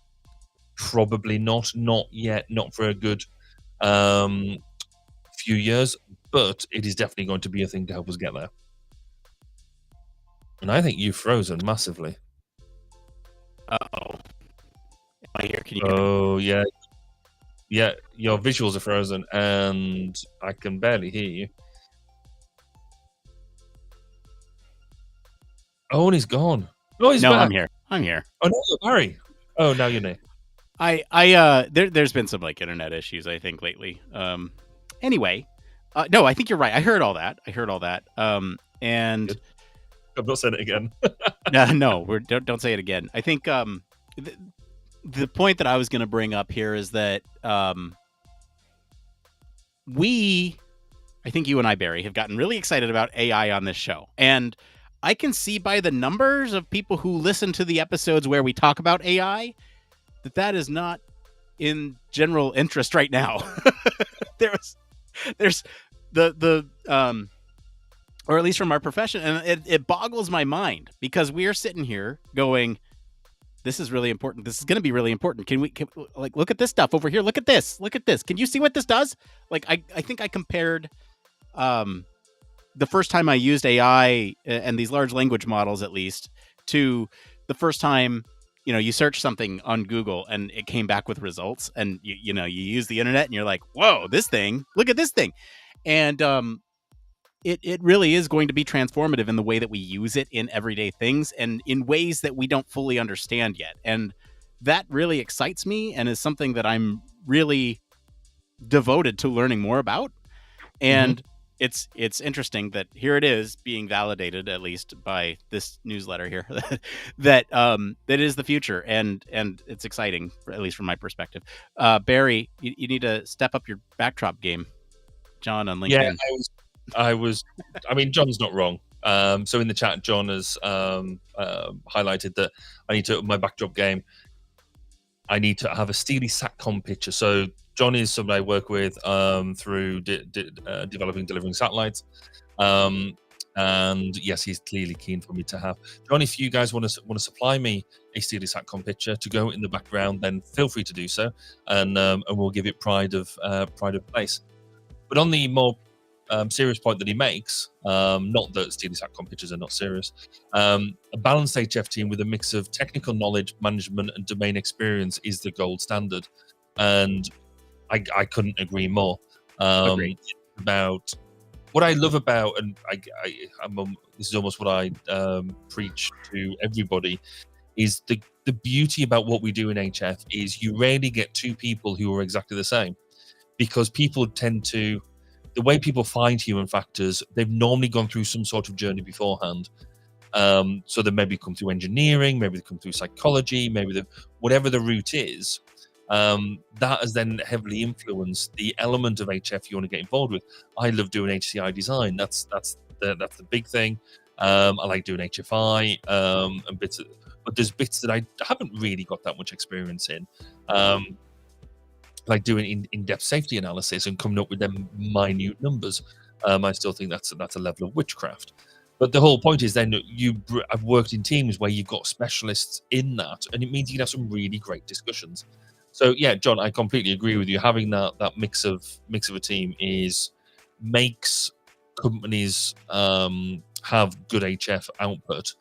Probably not. Not yet. Not for a good few years. But it is definitely going to be a thing to help us get there. And I think you've frozen massively. Uh-oh. Am I here? Can you hear me? Oh, yeah. Yeah, your visuals are frozen, and I can barely hear you. Oh, and he's gone. Oh, he's No, back. I'm here. Oh, no, Barry. Oh, now you're near. There's been some like internet issues, I think, lately. Anyway, no, I think you're right. I heard all that. And Good. I'm not saying it again. no, don't say it again. I think the point that I was going to bring up here is that I think you and I, Barry, have gotten really excited about AI on this show. And I can see by the numbers of people who listen to the episodes where we talk about AI that is not in general interest right now. There's the or at least from our profession, and it boggles my mind because we are sitting here going, this is really important. This is going to be really important. Can like look at this stuff over here? Look at this. Look at this. Can you see what this does? Like I think I compared the first time I used AI and these large language models, at least, to the first time you search something on Google and it came back with results, and you use the internet and you're like, whoa, this thing, look at this thing. And it really is going to be transformative in the way that we use it in everyday things and in ways that we don't fully understand yet. And that really excites me and is something that I'm really devoted to learning more about. And it's interesting that here it is being validated, at least by this newsletter here, that is the future, and it's exciting, at least from my perspective. Barry, you need to step up your backdrop game. John on LinkedIn. Yeah, I was. I mean, John's not wrong. So in the chat, John has highlighted that I need to up my backdrop game. I need to have a steely SATCOM picture. So John is somebody I work with through developing, delivering satellites. And yes, he's clearly keen for me to have. John, if you guys want to supply me a steely SATCOM picture to go in the background, then feel free to do so, and we'll give it pride of place. But on the more serious point that he makes, not that steely SATCOM pictures are not serious, a balanced HF team with a mix of technical knowledge, management, and domain experience is the gold standard. And I couldn't agree more. It's about what I love about, and this is almost what I preach to everybody, is the beauty about what we do in HF is you rarely get two people who are exactly the same, because people tend to, the way people find human factors, they've normally gone through some sort of journey beforehand. So they maybe come through engineering, maybe they come through psychology, maybe whatever the route is. That has then heavily influenced the element of HF you want to get involved with. I love doing HCI design. That's the big thing. I like doing HFI and bits, but there's bits that I haven't really got that much experience in. Like doing in-depth safety analysis and coming up with them minute numbers. I still think that's a level of witchcraft. But the whole point is then I've worked in teams where you've got specialists in that, and it means you can have some really great discussions. So yeah, John, I completely agree with you. Having that mix of a team makes companies have good HF output.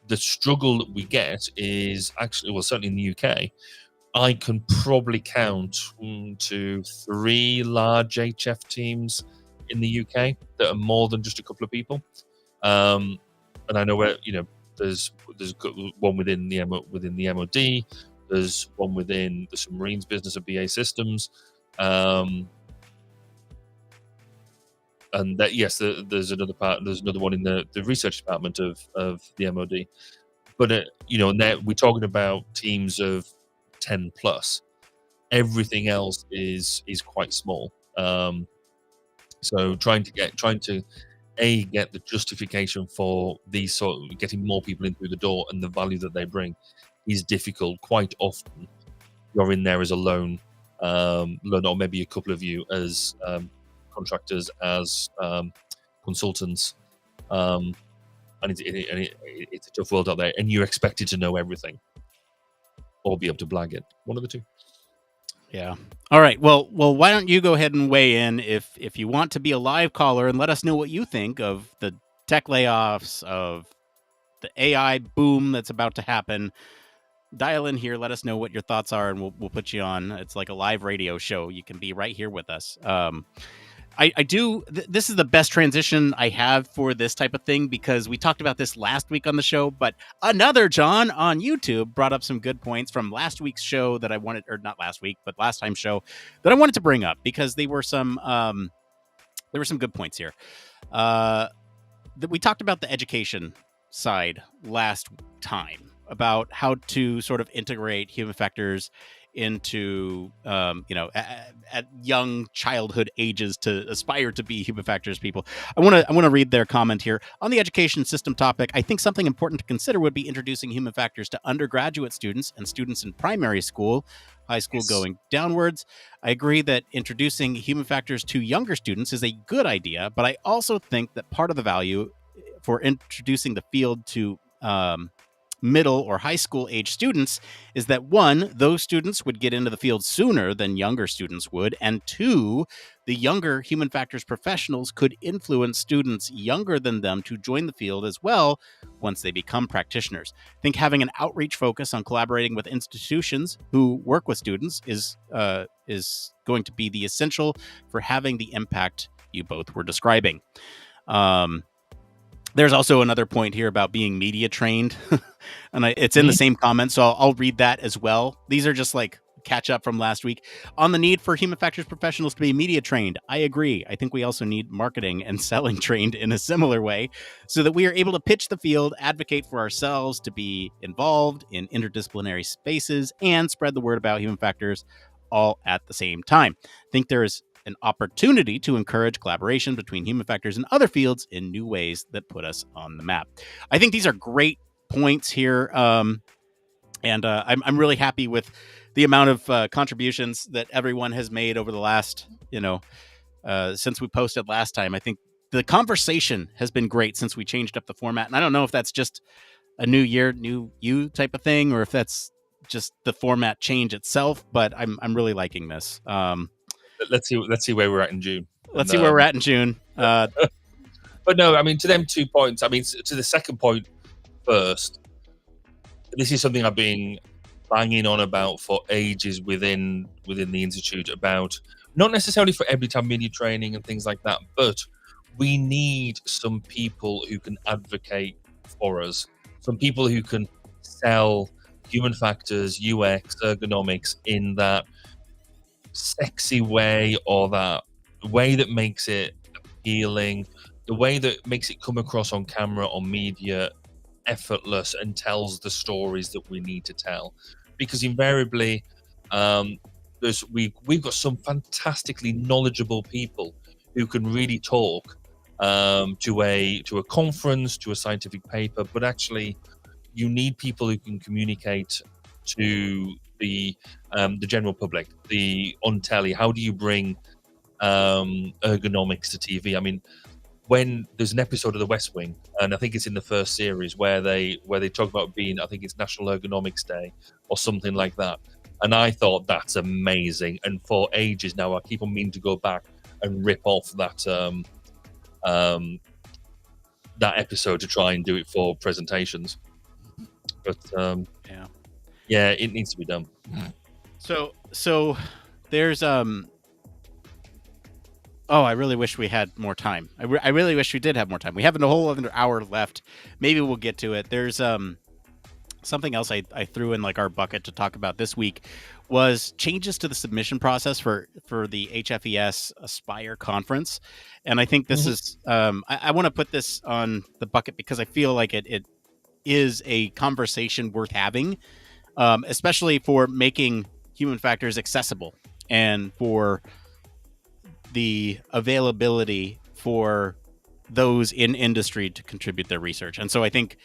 The struggle that we get is actually, well, certainly in the UK, I can probably count 1, 2, 3 large HF teams in the UK that are more than just a couple of people. And I know where, there's one within the MOD, there's one within the submarines business of BA Systems, and that, yes, there's another one in the research department of the MOD. But and there we're talking about teams of 10 plus. Everything else is quite small. So trying to get the justification for these sort of getting more people in through the door and the value that they bring is difficult. Quite often you're in there as a lone, or maybe a couple of you as contractors, as consultants, and it's a tough world out there, and you're expected to know everything or be able to blag it. One of the two. Yeah. All right. Well, why don't you go ahead and weigh in if you want to be a live caller and let us know what you think of the tech layoffs, of the AI boom that's about to happen. Dial in here, let us know what your thoughts are, and we'll put you on. It's like a live radio show. You can be right here with us. This is the best transition I have for this type of thing, because we talked about this last week on the show, but another John on YouTube brought up some good points from last week's show that I wanted, or not last week, but last time's show that I wanted to bring up, because there were some good points here. We talked about the education side last time, about how to sort of integrate human factors into at young childhood ages to aspire to be human factors people. I want to read their comment here on the education system topic. I think something important to consider would be introducing human factors to undergraduate students and students in primary school, high school going downwards. I agree that introducing human factors to younger students is a good idea, but I also think that part of the value for introducing the field to middle or high school age students is that, one, those students would get into the field sooner than younger students would, and two, the younger human factors professionals could influence students younger than them to join the field as well once they become practitioners. I think having an outreach focus on collaborating with institutions who work with students is going to be the essential for having the impact you both were describing. There's also another point here about being media trained, and it's in the same comment, so I'll read that as well. These are just like catch up from last week. On the need for human factors professionals to be media trained, I agree. I think we also need marketing and selling trained in a similar way, so that we are able to pitch the field, advocate for ourselves, to be involved in interdisciplinary spaces, and spread the word about human factors all at the same time. I think there is an opportunity to encourage collaboration between human factors and other fields in new ways that put us on the map. I think these are great points here, and I'm really happy with the amount of contributions that everyone has made over the last, since we posted last time. I think the conversation has been great since we changed up the format, and I don't know if that's just a new year, new you type of thing, or if that's just the format change itself, but I'm really liking this. Let's see where we're at in June. Let's see where we're at in June. But no, I mean, to them 2 points. I mean, to the second point first, this is something I've been banging on about for ages within the institute, about not necessarily for every time media training and things like that, but we need some people who can advocate for us, some people who can sell human factors, UX, ergonomics in that sexy way, or that way that makes it appealing, the way that makes it come across on camera, on media, effortless, and tells the stories that we need to tell. Because invariably, um, we've got some fantastically knowledgeable people who can really talk to a conference, to a scientific paper, but actually you need people who can communicate to the general public, the on telly. How do you bring ergonomics to TV? I mean, when there's an episode of The West Wing, and I think it's in the first series where they talk about being, I think it's National Ergonomics Day or something like that. And I thought that's amazing. And for ages now, I keep on meaning to go back and rip off um, that episode to try and do it for presentations. But Yeah. yeah, it needs to be done. So there's oh, I really wish we had more time. I really wish we did have more time. We have a whole other hour left. Maybe we'll get to it. There's something else I threw in like our bucket to talk about this week was changes to the submission process for the HFES Aspire conference. And I think this is I want to put this on the bucket because I feel like it is a conversation worth having, especially for making human factors accessible and for the availability for those in industry to contribute their research. And so I think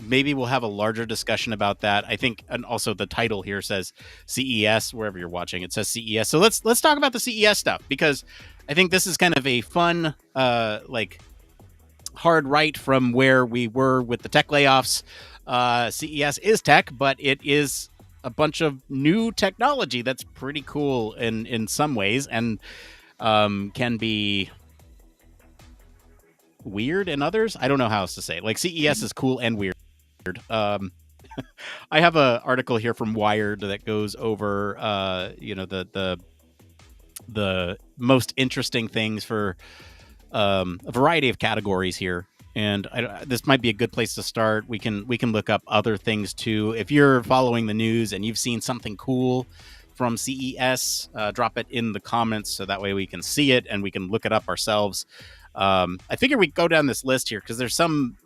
maybe we'll have a larger discussion about that. I think, and also the title here says CES, wherever you're watching, it says CES. So let's talk about the CES stuff, because I think this is kind of a fun, like hard right from where we were with the tech layoffs. CES is tech, but it is a bunch of new technology that's pretty cool in some ways, and can be weird in others. I don't know how else to say it. Like CES is cool and weird. I have an article here from Wired that goes over the most interesting things for a variety of categories here. And this might be a good place to start. We can look up other things too. If you're following the news and you've seen something cool from CES, drop it in the comments so that way we can see it and we can look it up ourselves. I figure we go down this list here because there's some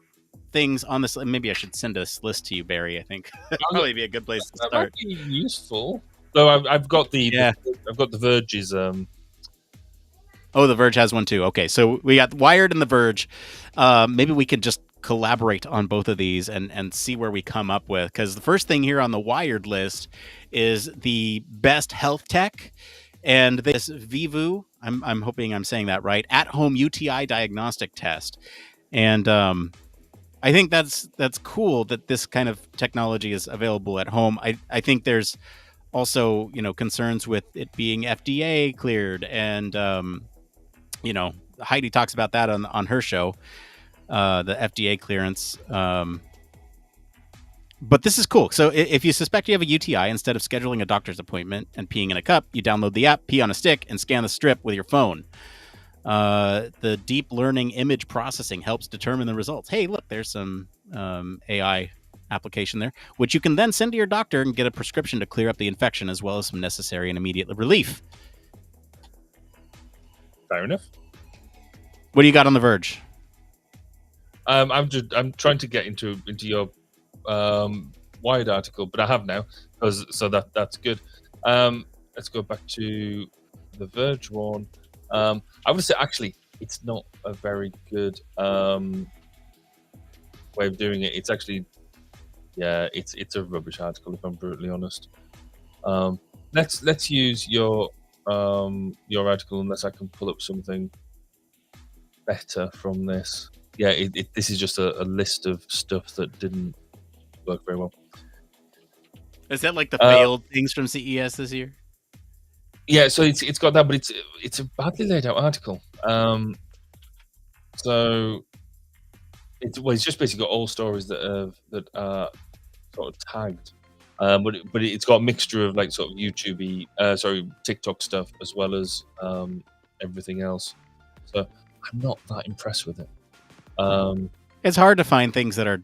things on this. Maybe I should send this list to you, Barry. I think that'd probably be a good place to start. That might be useful. So I've got I've got the Verge's. Oh, The Verge has one too. Okay, so we got Wired and The Verge. Maybe we could just collaborate on both of these and see where we come up with. Because the first thing here on the Wired list is the best health tech, and this Vivu. I'm hoping I'm saying that right. At-home UTI diagnostic test, and I think that's cool that this kind of technology is available at home. I think there's also concerns with it being FDA cleared, and Heidi talks about that on her show, the FDA clearance. But this is cool. So if you suspect you have a UTI, instead of scheduling a doctor's appointment and peeing in a cup, you download the app, pee on a stick, and scan the strip with your phone. The deep learning image processing helps determine the results. Hey, look, there's some AI application there, which you can then send to your doctor and get a prescription to clear up the infection, as well as some necessary and immediate relief. Fair enough. What do you got on The Verge? I'm trying to get into your Wired article, but I have now, so that's good. Let's go back to the Verge one. I would say actually it's not a very good way of doing it. It's actually, yeah, it's a rubbish article if I'm brutally honest. Let's use your article unless I can pull up something better from this. Yeah, this is just a list of stuff that didn't work very well. Is that like the failed things from CES this year? Yeah, so it's got that, but it's a badly laid out article. So it's just basically got all stories that are sort of tagged, but it's got a mixture of like sort of TikTok stuff as well as everything else. So I'm not that impressed with it. Um, It's hard to find things that are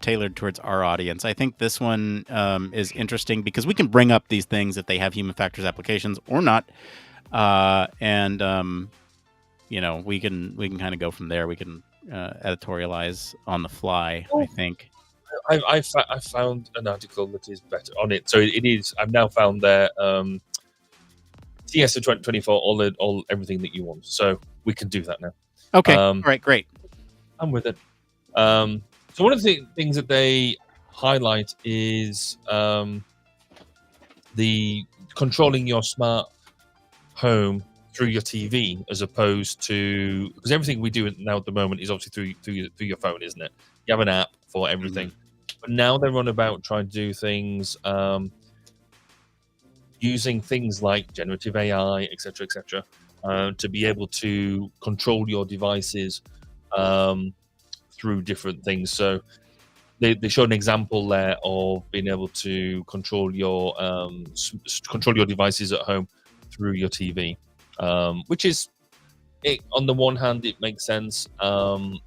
tailored towards our audience. I think this one is interesting because we can bring up these things if they have human factors applications or not, and we can kind of go from there. We can editorialize on the fly. I think. I found an article that is better on it. So it is. I've now found their CES of 2024, all everything that you want. So we can do that now. Okay. All right. Great. I'm with it. So one of the things that they highlight is the controlling your smart home through your TV, as opposed to, because everything we do now at the moment is obviously through your phone, isn't it? You have an app for everything, but now they're on about trying to do things using things like generative AI, etc., to be able to control your devices through different things. So they showed an example there of being able to control your devices at home through your TV, which is, on the one hand, it makes sense, and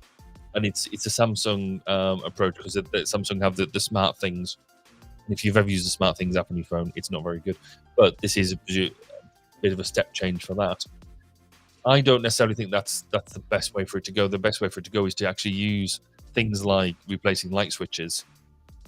it's a Samsung approach, because Samsung have the smart things. And if you've ever used the smart things app on your phone, it's not very good. But this is a bit of a step change for that. I don't necessarily think that's the best way for it to go. The best way for it to go is to actually use things like replacing light switches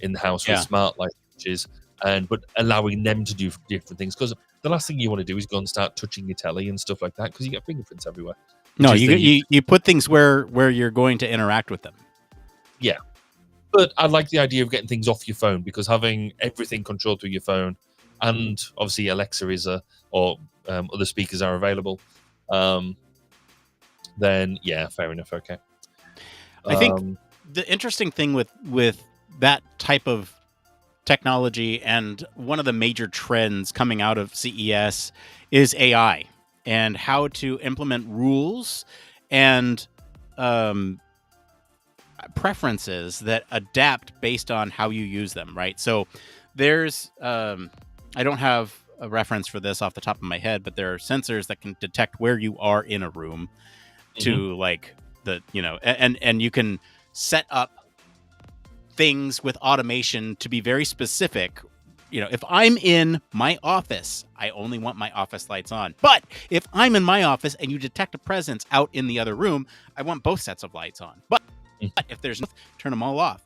in the house with smart light switches, but allowing them to do different things. Because the last thing you want to do is go and start touching your telly and stuff like that, because you get fingerprints everywhere. No, you put things where you're going to interact with them. Yeah. But I like the idea of getting things off your phone, because having everything controlled through your phone, and obviously Alexa is or other speakers are available, then yeah, fair enough. Okay. I think the interesting thing with that type of technology, and one of the major trends coming out of CES, is AI and how to implement rules and preferences that adapt based on how you use them, right? So there's I don't have a reference for this off the top of my head, but there are sensors that can detect where you are in a room to like and you can set up things with automation to be very specific. If I'm in my office, I only want my office lights on. But if I'm in my office and you detect a presence out in the other room, I want both sets of lights on. But if there's no, turn them all off.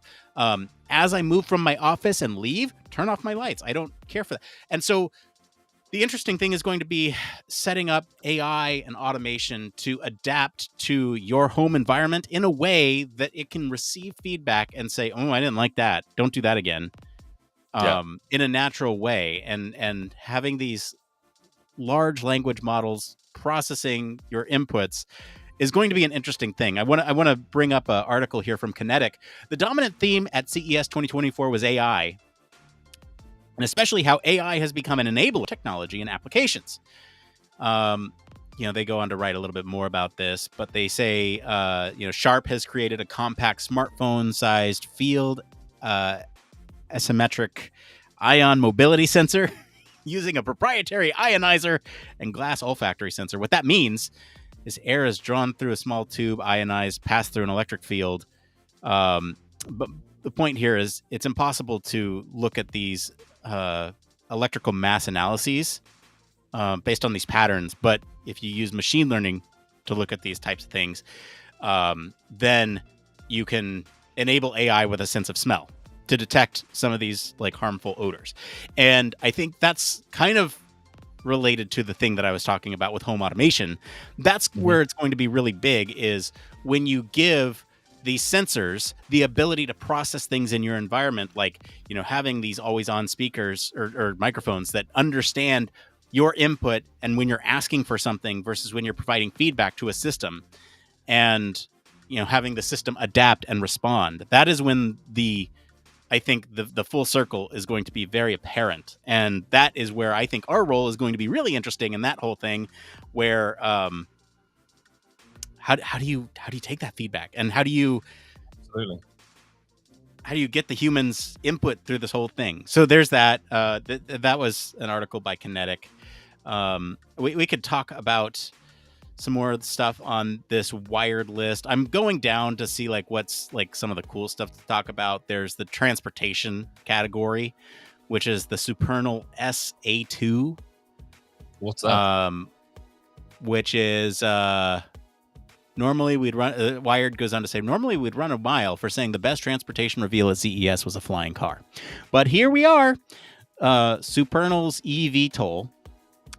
As I move from my office and leave, turn off my lights. I don't care for that. And so the interesting thing is going to be setting up AI and automation to adapt to your home environment in a way that it can receive feedback and say, oh, I didn't like that. Don't do that again. In a natural way, and having these large language models processing your inputs is going to be an interesting thing. I want to bring up an article here from Kinetic. The dominant theme at CES 2024 was AI, and especially how AI has become an enabler of technology and applications. They go on to write a little bit more about this, but they say, Sharp has created a compact smartphone-sized field asymmetric ion mobility sensor using a proprietary ionizer and glass olfactory sensor. What that means is air is drawn through a small tube, ionized, passed through an electric field. But the point here is it's impossible to look at these electrical mass analyses based on these patterns. But if you use machine learning to look at these types of things, then you can enable AI with a sense of smell to detect some of these like harmful odors. And I think that's kind of related to the thing that I was talking about with home automation. That's where it's going to be really big, is when you give these sensors the ability to process things in your environment, like, having these always on speakers or microphones that understand your input and when you're asking for something versus when you're providing feedback to a system, and, having the system adapt and respond. That is when I think the full circle is going to be very apparent. And that is where I think our role is going to be really interesting in that whole thing, where how do you take that feedback, and how do you get the humans input through this whole thing? So there's that. That was an article by Kinetic. We could talk about some more stuff on this Wired list. I'm going down to see like what's like some of the cool stuff to talk about. There's the transportation category, which is the Supernal SA2. What's that? Which is normally we'd run. Wired goes on to say normally we'd run a mile for saying the best transportation reveal at CES was a flying car, but here we are. Supernal's eVTOL,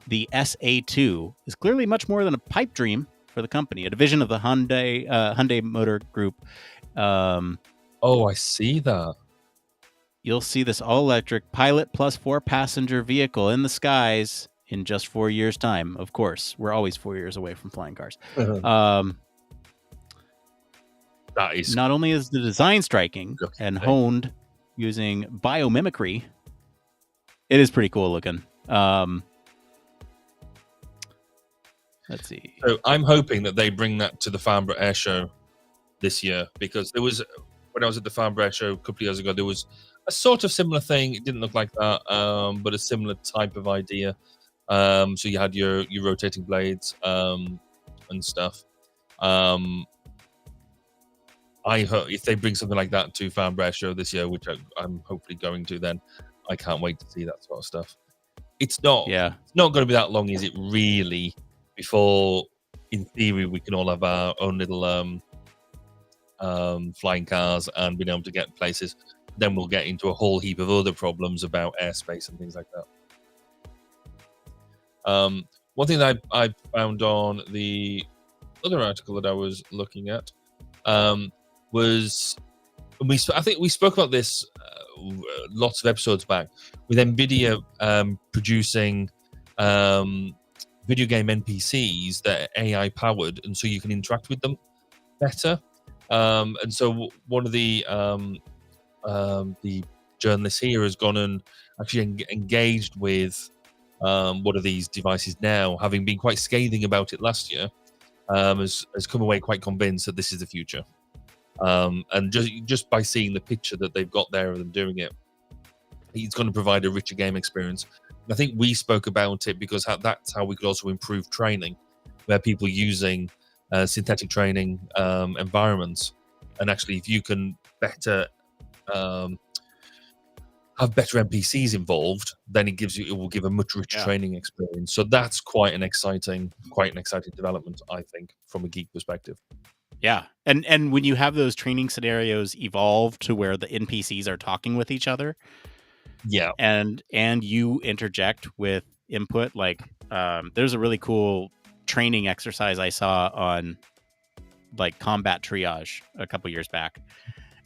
the SA2, is clearly much more than a pipe dream for the company, a division of the Hyundai Motor Group. Oh, I see that. You'll see this all-electric pilot plus 4-passenger vehicle in the skies in just 4 years' time. Of course, we're always 4 years away from flying cars. That is Not only is the design striking and honed using biomimicry, it is pretty cool looking. Let's see. So I'm hoping that they bring that to the Farnborough Air Show this year, because there was, when I was at the Farnborough Air Show a couple of years ago, there was a sort of similar thing. It didn't look like that, but a similar type of idea. So you had your rotating blades and stuff. I hope if they bring something like that to Farnborough Air Show this year, which I'm hopefully going to, then I can't wait to see that sort of stuff. It's not going to be that long, is it really, before, in theory, we can all have our own little flying cars and being able to get places. Then we'll get into a whole heap of other problems about airspace and things like that. One thing that I found on the other article that I was looking at was, I think we spoke about this lots of episodes back, with NVIDIA producing video game NPCs that are AI powered, and so you can interact with them better. And so one of the journalists here has gone and actually engaged with one of these devices now, having been quite scathing about it last year, has come away quite convinced that this is the future. And just by seeing the picture that they've got there of them doing it, it's going to provide a richer game experience. And I think we spoke about it because that's how we could also improve training, where people using synthetic training environments, and actually if you can better have better NPCs involved, then it will give a much richer training experience. So that's quite an exciting development, I think, from a geek perspective. Yeah, and when you have those training scenarios evolve to where the NPCs are talking with each other, and you interject with input, like there's a really cool training exercise I saw on like combat triage a couple years back,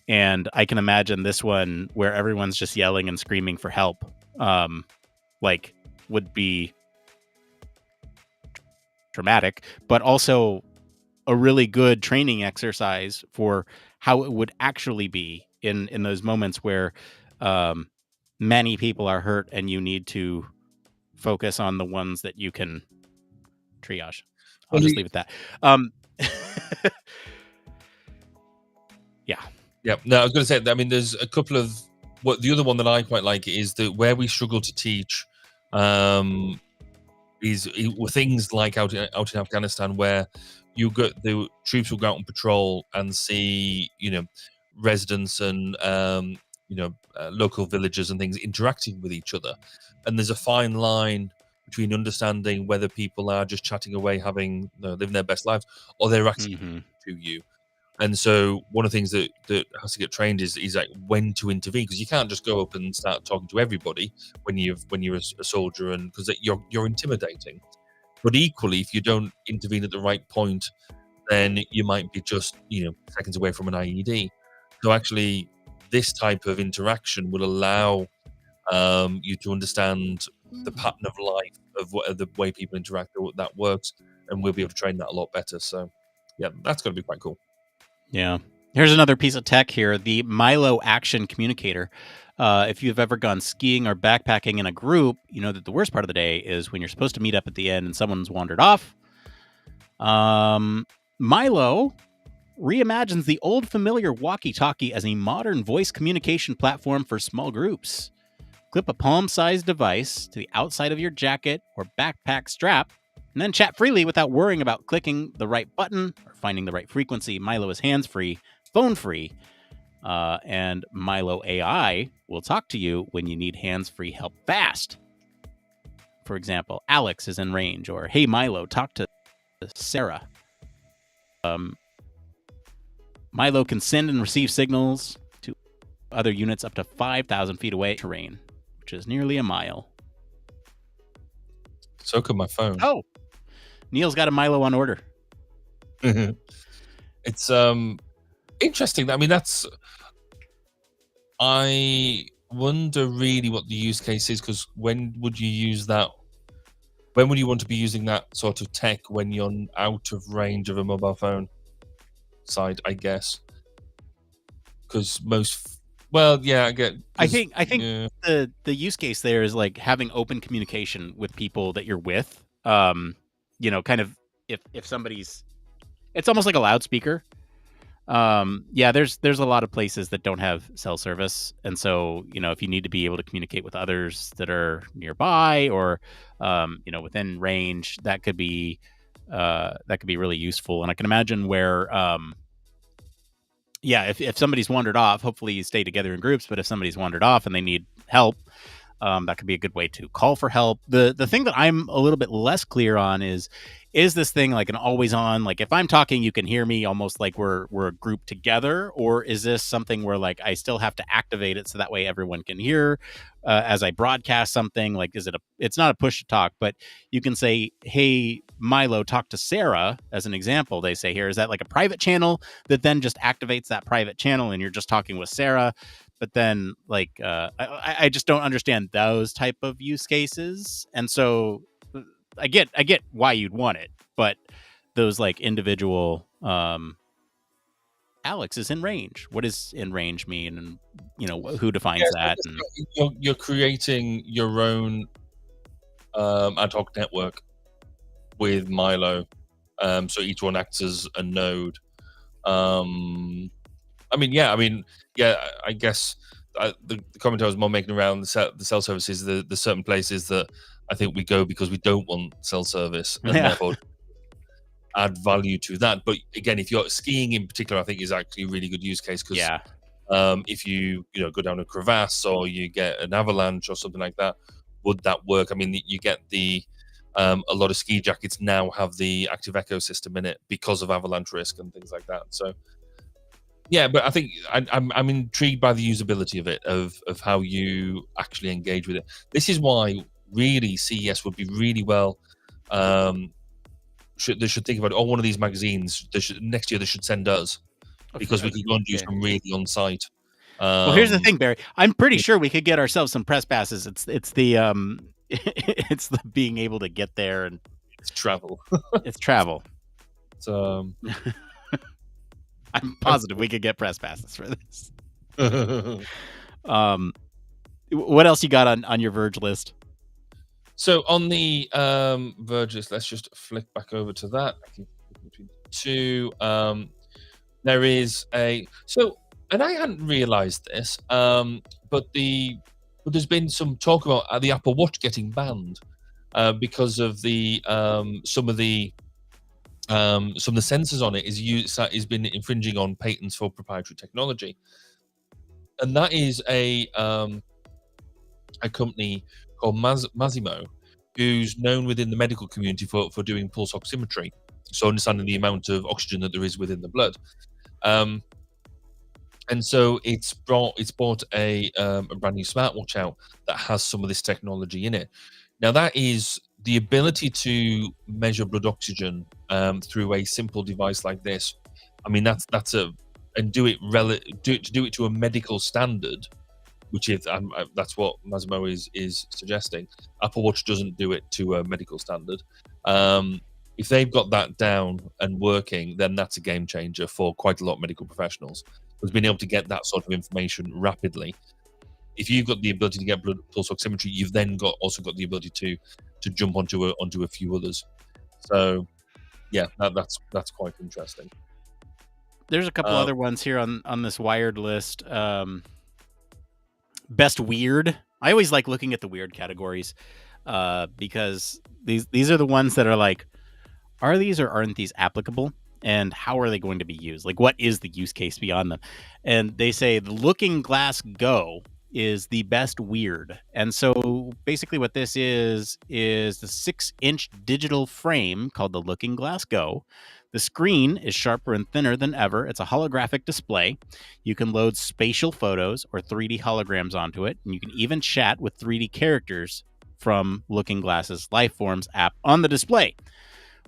and I can imagine this one where everyone's just yelling and screaming for help, like would be traumatic, but also a really good training exercise for how it would actually be in those moments where many people are hurt and you need to focus on the ones that you can triage. I'll just leave it at that. Yeah. No, I was going to say, I mean, there's a couple of, the other one that I quite like is that where we struggle to teach is things like out in Afghanistan, where the troops will go out on patrol and see, residents and local villagers and things interacting with each other, and there's a fine line between understanding whether people are just chatting away, living their best lives, or they're actually to you. And so one of the things that has to get trained is like when to intervene, because you can't just go up and start talking to everybody when you're a soldier, and because you're intimidating. But equally, if you don't intervene at the right point, then you might be just seconds away from an IED. So actually, this type of interaction will allow you to understand the pattern of life of the way people interact, that works, and we'll be able to train that a lot better. So yeah, that's going to be quite cool. Yeah. Here's another piece of tech here, the Milo Action Communicator. If you've ever gone skiing or backpacking in a group, you know that the worst part of the day is when you're supposed to meet up at the end and someone's wandered off. Milo reimagines the old familiar walkie-talkie as a modern voice communication platform for small groups. Clip a palm-sized device to the outside of your jacket or backpack strap And then chat freely without worrying about clicking the right button or finding the right frequency. Milo is hands-free, phone-free, and Milo AI will talk to you when you need hands-free help fast. For example, Alex is in range, or hey Milo, talk to Sarah. Milo can send and receive signals to other units up to 5,000 feet away terrain, which is nearly a mile. So can my phone. Oh, Neil's got a Milo on order. It's interesting. I mean, I wonder really what the use case is, because when would you use that? When would you want to be using that sort of tech when you're out of range of a mobile phone side, I guess? Because well, yeah, I get. I think yeah. the use case there is like having open communication with people that you're with. Kind of if somebody's, it's almost like a loudspeaker. Yeah, there's a lot of places that don't have cell service, and so if you need to be able to communicate with others that are nearby or within range, that could be really useful. And I can imagine where if somebody's wandered off, hopefully you stay together in groups, but if somebody's wandered off and they need help, that could be a good way to call for help. The thing that I'm a little bit less clear on is this thing like an always on, like if I'm talking, you can hear me almost like we're a group together, or is this something where like I still have to activate it so that way everyone can hear as I broadcast something? Like, it's not a push to talk, but you can say, hey, Milo, talk to Sarah, as an example. They say here, is that like a private channel that then just activates that private channel and you're just talking with Sarah? But then like I just don't understand those type of use cases. And so I get why you'd want it, but those like individual Alex is in range. What does in range mean? And who defines that? And you're creating your own ad hoc network with Milo. So each one acts as a node. I guess the comment I was more making around the cell services, the certain places that I think we go because we don't want cell service, and therefore add value to that. But again, if you're skiing in particular, I think is actually a really good use case, because if you go down a crevasse or you get an avalanche or something like that, would that work? I mean, you get the a lot of ski jackets now have the active echo system in it because of avalanche risk and things like that. So yeah, but I think I'm intrigued by the usability of it, of how you actually engage with it. This is why really CES would be really well. They should think about it. One of these magazines, next year they should send us, because we could go and do some really on site. Well, here's the thing, Barry. I'm pretty sure we could get ourselves some press passes. It's the it's the being able to get there, and it's travel. It's travel. So I'm positive we could get press passes for this. What else you got on your Verge list? So on the Verge list, let's just flick back over to that. I can between two. There is and I hadn't realised this, but there's been some talk about the Apple Watch getting banned because of the some of the sensors on it is been infringing on patents for proprietary technology, and that is a company called Masimo, who's known within the medical community for doing pulse oximetry, so understanding the amount of oxygen that there is within the blood. And so it's brought a brand new smartwatch out that has some of this technology in it. Now, that is the ability to measure blood oxygen through a simple device like this. I mean, do it to a medical standard, which is that's what Masimo is suggesting. Apple Watch doesn't do it to a medical standard. If they've got that down and working, then that's a game changer for quite a lot of medical professionals, because being able to get that sort of information rapidly. If you've got the ability to get blood pulse oximetry, you've then also got the ability to jump onto a few others. So yeah, that's quite interesting. There's a couple other ones here on this Wired list. Best weird. I always like looking at the weird categories. because these are the ones that are like, are these or aren't these applicable? And how are they going to be used? Like, what is the use case beyond them? And they say the Looking Glass Go is the best weird. And so basically, what this is the 6-inch digital frame called the Looking Glass Go. The screen is sharper and thinner than ever. It's a holographic display. You can load spatial photos or 3D holograms onto it, and you can even chat with 3D characters from Looking Glass's Lifeforms app on the display.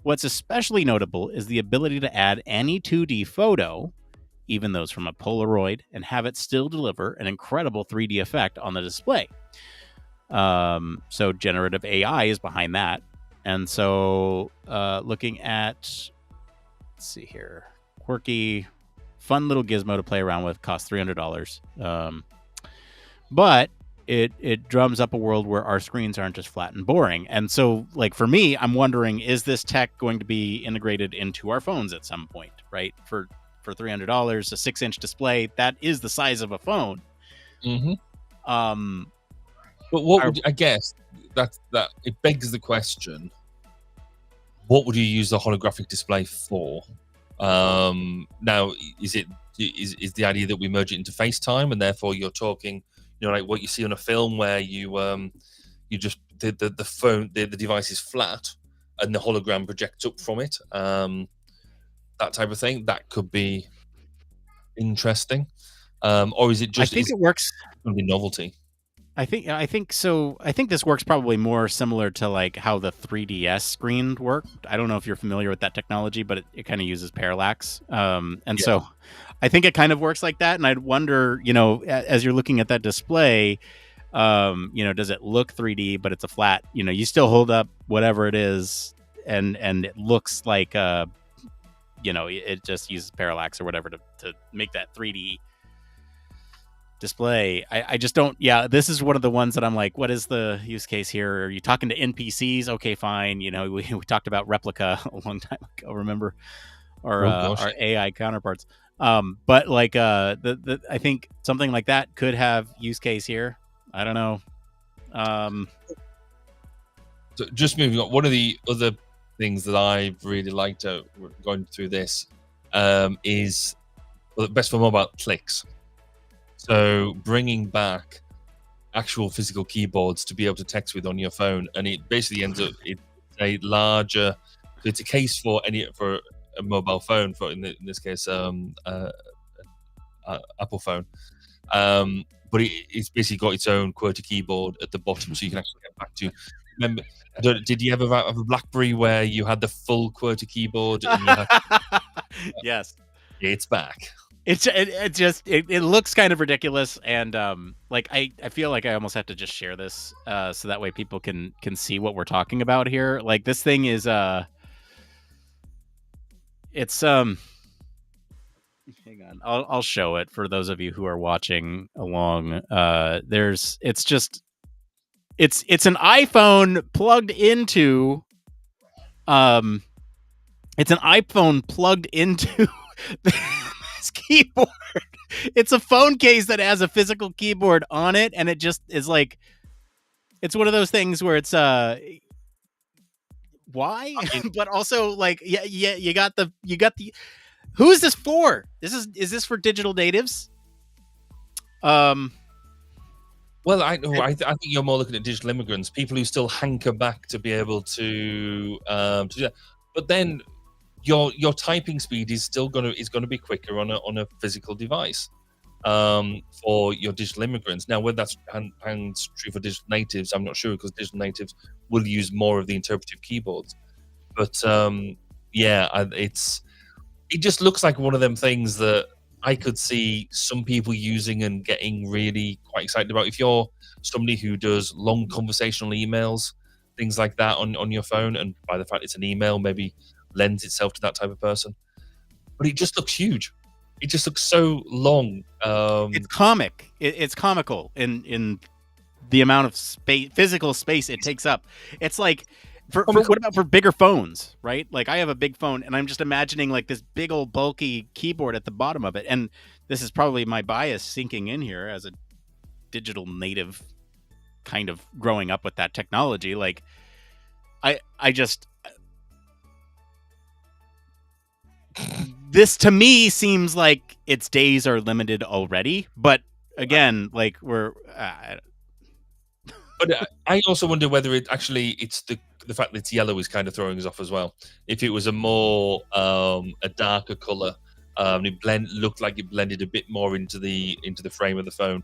What's especially notable is the ability to add any 2D photo, even those from a Polaroid, and have it still deliver an incredible 3D effect on the display. So generative AI is behind that. And so looking at, let's see here, quirky, fun little gizmo to play around with, costs $300. But it drums up a world where our screens aren't just flat and boring. And so, like, for me, I'm wondering, is this tech going to be integrated into our phones at some point, right? For $300, a 6-inch display, that is the size of a phone. Mm-hmm. But what would, I guess that it begs the question, what would you use the holographic display for? Now, is the idea that we merge it into FaceTime, and therefore you're talking, like what you see on a film where you just the phone, the device is flat and the hologram projects up from it, that type of thing? That could be interesting. Or is it just? I think it works. Going to be novelty. I think so. I think this works probably more similar to like how the 3DS screen worked. I don't know if you're familiar with that technology, but it kind of uses parallax. So I think it kind of works like that. And I'd wonder, as you're looking at that display, does it look 3D, but it's a flat, you still hold up whatever it is and it looks like, it just uses parallax or whatever to make that 3D display. I just don't. Yeah, this is one of the ones that I'm like, what is the use case here? Are you talking to NPCs? Okay, fine. We talked about Replica a long time ago. Remember our AI counterparts. But like I think something like that could have use case here. I don't know. So just moving on. One of the other things that I've really liked going through this is best for mobile clicks. So bringing back actual physical keyboards to be able to text with on your phone, and it basically ends up it's a larger. It's a case for a mobile phone, for in this case, Apple phone. But it's basically got its own QWERTY keyboard at the bottom, so you can actually get back to. Remember, did you ever have a BlackBerry where you had the full QWERTY keyboard? And you had Yes, it's back. It looks kind of ridiculous, and I feel like I almost have to just share this so that way people can see what we're talking about here. Like, this thing is it's hang on, I'll show it for those of you who are watching along. It's an iPhone plugged into this keyboard. It's a phone case that has a physical keyboard on it, and it just is like, it's one of those things where it's why? But also, like, yeah, you got the who is this for? Is this for digital natives? Well, I think you're more looking at digital immigrants, people who still hanker back to be able to do that. But then your typing speed is still going to be quicker on a physical device for your digital immigrants. Now, whether that's hangs true for digital natives, I'm not sure, because digital natives will use more of the interpretive keyboards. But it just looks like one of them things that I could see some people using and getting really quite excited about. If you're somebody who does long conversational emails, things like that on your phone, and by the fact it's an email, maybe lends itself to that type of person. But it just looks huge. It just looks so long. It's comic. It's comical in the amount of physical space it takes up. It's like, what about for bigger phones, right? Like, I have a big phone, and I'm just imagining like this big old bulky keyboard at the bottom of it. And this is probably my bias sinking in here as a digital native kind of growing up with that technology. Like, I just this to me seems like its days are limited already. But again, like we're But I also wonder whether it's the fact that it's yellow is kind of throwing us off as well. If it was a more a darker color, looked like it blended a bit more into the frame of the phone.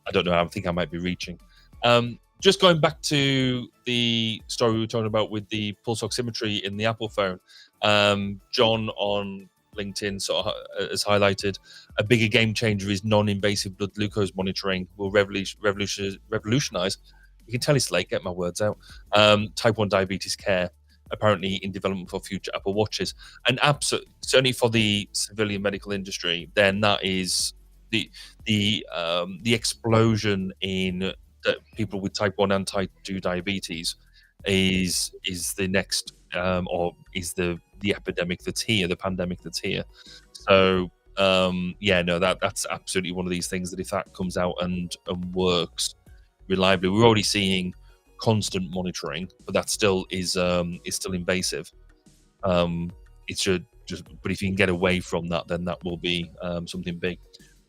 I don't know. I think I might be reaching. Just going back to the story we were talking about with the pulse oximetry in the Apple phone, John on LinkedIn sort of has highlighted a bigger game changer is non-invasive blood glucose monitoring will revolutionize. You can tell it's late, get my words out. Type 1 diabetes care, apparently in development for future Apple Watches. And certainly for the civilian medical industry, then that is the explosion in people with type 1 and type 2 diabetes is the next or is the epidemic that's here, the pandemic that's here. So that's absolutely one of these things that if that comes out and works reliably, we're already seeing constant monitoring, but that still is still invasive. It's just but if you can get away from that, then that will be something big.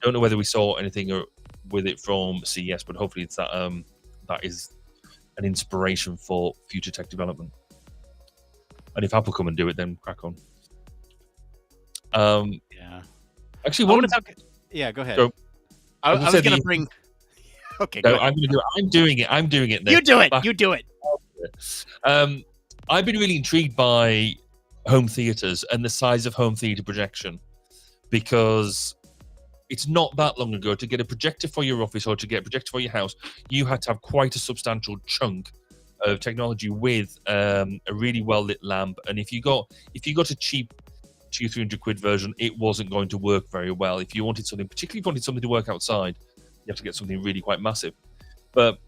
Don't know whether we saw anything with it from CES, but hopefully it's that is an inspiration for future tech development. And if Apple come and do it, then crack on. Yeah. Actually, I want to talk. Yeah, go ahead. I was going to bring. Okay, no, I'm going to do it. I'm doing it. I'm doing it. You do it. You do it. I've been really intrigued by home theaters and the size of home theater projection, because it's not that long ago to get a projector for your office or to get a projector for your house, you had to have quite a substantial chunk of technology with a really well lit lamp. And if you got a cheap 200-300 quid version, it wasn't going to work very well. If you wanted something, particularly if you wanted something to work outside, you have to get something really quite massive. But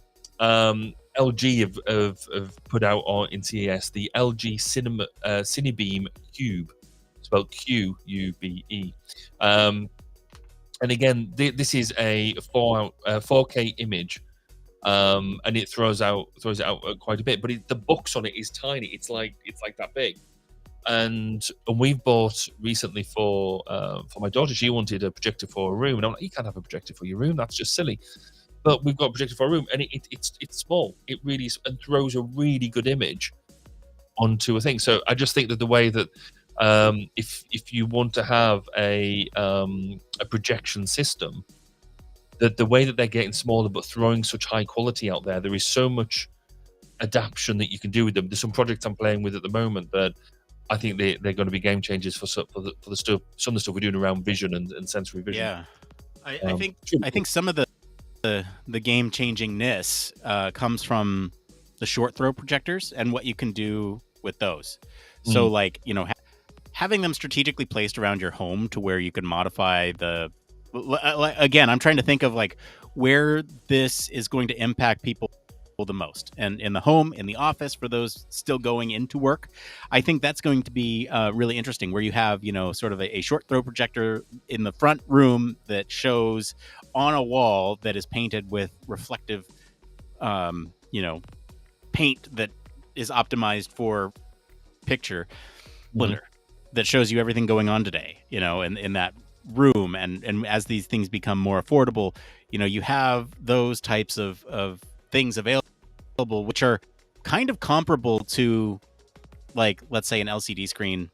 LG have put out in CES the LG Cinebeam Cube, spelled QUBE. And again, this is a 4K image, and it throws it out quite a bit. But the box on it is tiny. It's like that big. And we've bought recently for my daughter. She wanted a projector for a room, and I'm like, you can't have a projector for your room. That's just silly. But we've got a projector for a room, and it's small. It really is, and throws a really good image onto a thing. So I just think that the way that if you want to have a projection system, that the way that they're getting smaller but throwing such high quality out there is so much adaptation that you can do with them. There's some projects I'm playing with at the moment that I think they're going to be game changers for the stuff, some of the stuff we're doing around vision and sensory vision. Yeah, I think some of the game changingness comes from the short throw projectors and what you can do with those. So like, having them strategically placed around your home to where you can modify again, I'm trying to think of like where this is going to impact people the most, and in the home, in the office, for those still going into work. I think that's going to be really interesting, where you have sort of a short throw projector in the front room that shows on a wall that is painted with reflective paint that is optimized for picture blender that shows you everything going on today in that room. And as these things become more affordable, you have those types of things available, which are kind of comparable to, like, let's say an LCD screen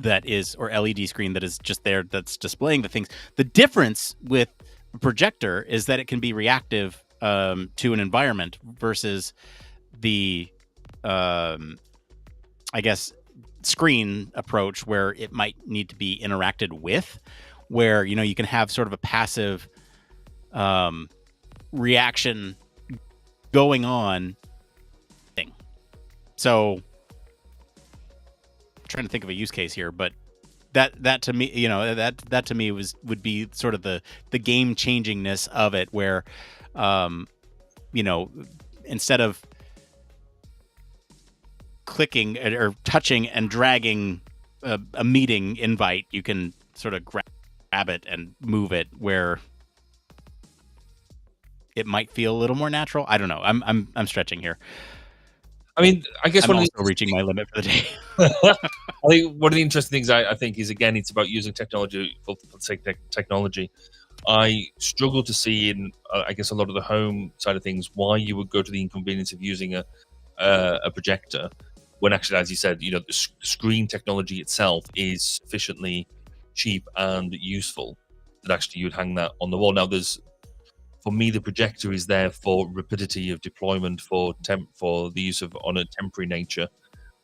or LED screen that is just there, that's displaying the things. The difference with a projector is that it can be reactive to an environment versus the I guess screen approach, where it might need to be interacted with, where you can have sort of a passive reaction going on thing. So I'm trying to think of a use case here, but that to me, that to me would be sort of the game changingness of it, where instead of clicking or touching and dragging a meeting invite, you can sort of grab it and move it where it might feel a little more natural. I don't know. I'm stretching here. I mean, I guess I'm one of also reaching my limit for the day. I think one of the interesting things I think is, again, it's about using technology for the sake of technology. I struggle to see in, I guess, a lot of the home side of things why you would go to the inconvenience of using a projector when actually, as you said, the screen technology itself is sufficiently cheap and useful that actually you'd hang that on the wall. Now, for me, the projector is there for rapidity of deployment, for the use of on a temporary nature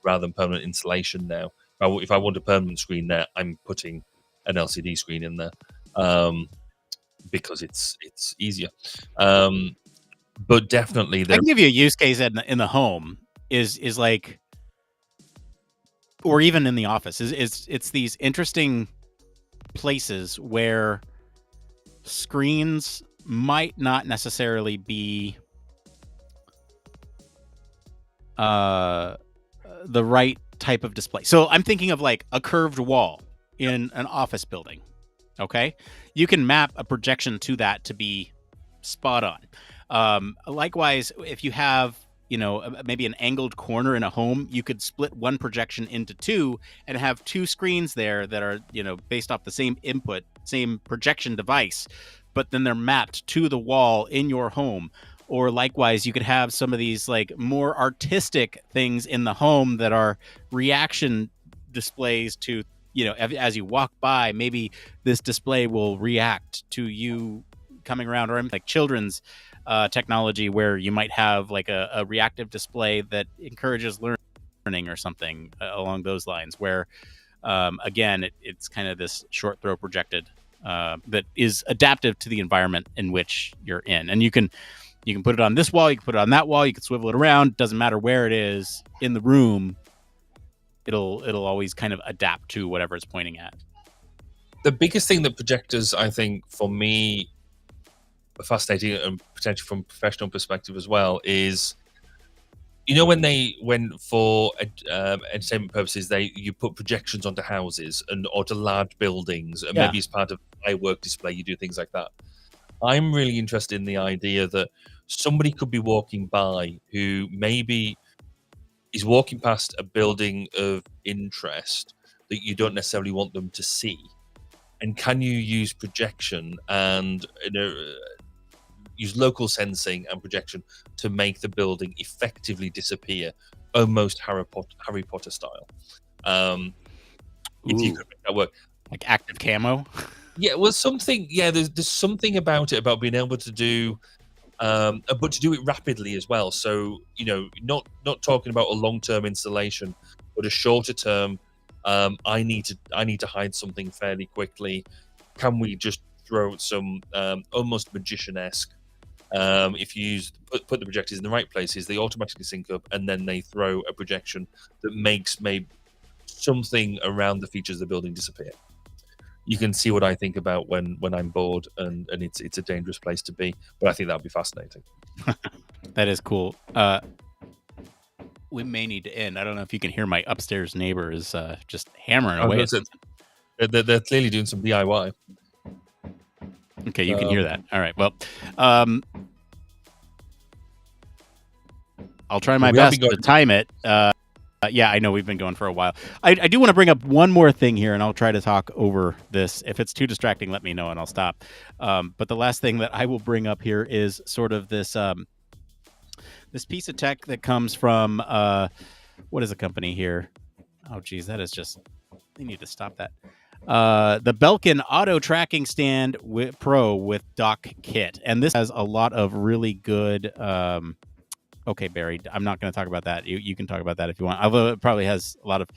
rather than permanent installation. Now, if I want a permanent screen there, I'm putting an LCD screen in there. Because it's easier. But definitely I there. can give you a use case in the home is like, or even in the office is it's these interesting places where screens might not necessarily be the right type of display. So I'm thinking of like a curved wall in an office building. Okay, you can map a projection to that to be spot on. Likewise, if you have maybe an angled corner in a home, you could split one projection into two and have two screens there that are based off the same input, same projection device, but then they're mapped to the wall in your home. Or likewise, you could have some of these like more artistic things in the home that are reaction displays to as you walk by. Maybe this display will react to you coming around, or like children's technology where you might have like a reactive display that encourages learning or something along those lines, where again it's kind of this short throw projected that is adaptive to the environment in which you're in. And you can put it on this wall, you can put it on that wall, you can swivel it around, doesn't matter where it is in the room, it'll always kind of adapt to whatever it's pointing at. The biggest thing that projectors, I think, for me, are fascinating, and potentially from a professional perspective as well, is when for entertainment purposes you put projections onto houses or to large buildings, and maybe as part of a firework display you do things like that. I'm really interested in the idea that somebody could be walking by who maybe is walking past a building of interest that you don't necessarily want them to see. And can you use projection and use local sensing and projection to make the building effectively disappear, almost Harry Potter style? If you could make that work, like active camo. Yeah, well, something. Yeah, there's something about it, about being able to do, but to do it rapidly as well. So not talking about a long-term installation, but a shorter term. I need to hide something fairly quickly. Can we just throw some almost magician-esque? If you put the projectors in the right places, they automatically sync up, and then they throw a projection that makes maybe something around the features of the building disappear. You can see what I think about when I'm bored, and it's a dangerous place to be. But I think that would be fascinating. That is cool. We may need to end. I don't know if you can hear my upstairs neighbor is just hammering away. They're clearly doing some DIY. Okay, you can hear that. All right. Well, I'll try my best to time it. Yeah, I know we've been going for a while. I do want to bring up one more thing here, and I'll try to talk over this. If it's too distracting, let me know, and I'll stop. But the last thing that I will bring up here is sort of this this piece of tech that comes from what is the company here? Oh, geez, that is just... They need to stop that. The Belkin Auto Tracking Stand Pro with Dock Kit, and this has a lot of really good... Okay, Barry, I'm not going to talk about that. You can talk about that if you want. Although it probably has a lot of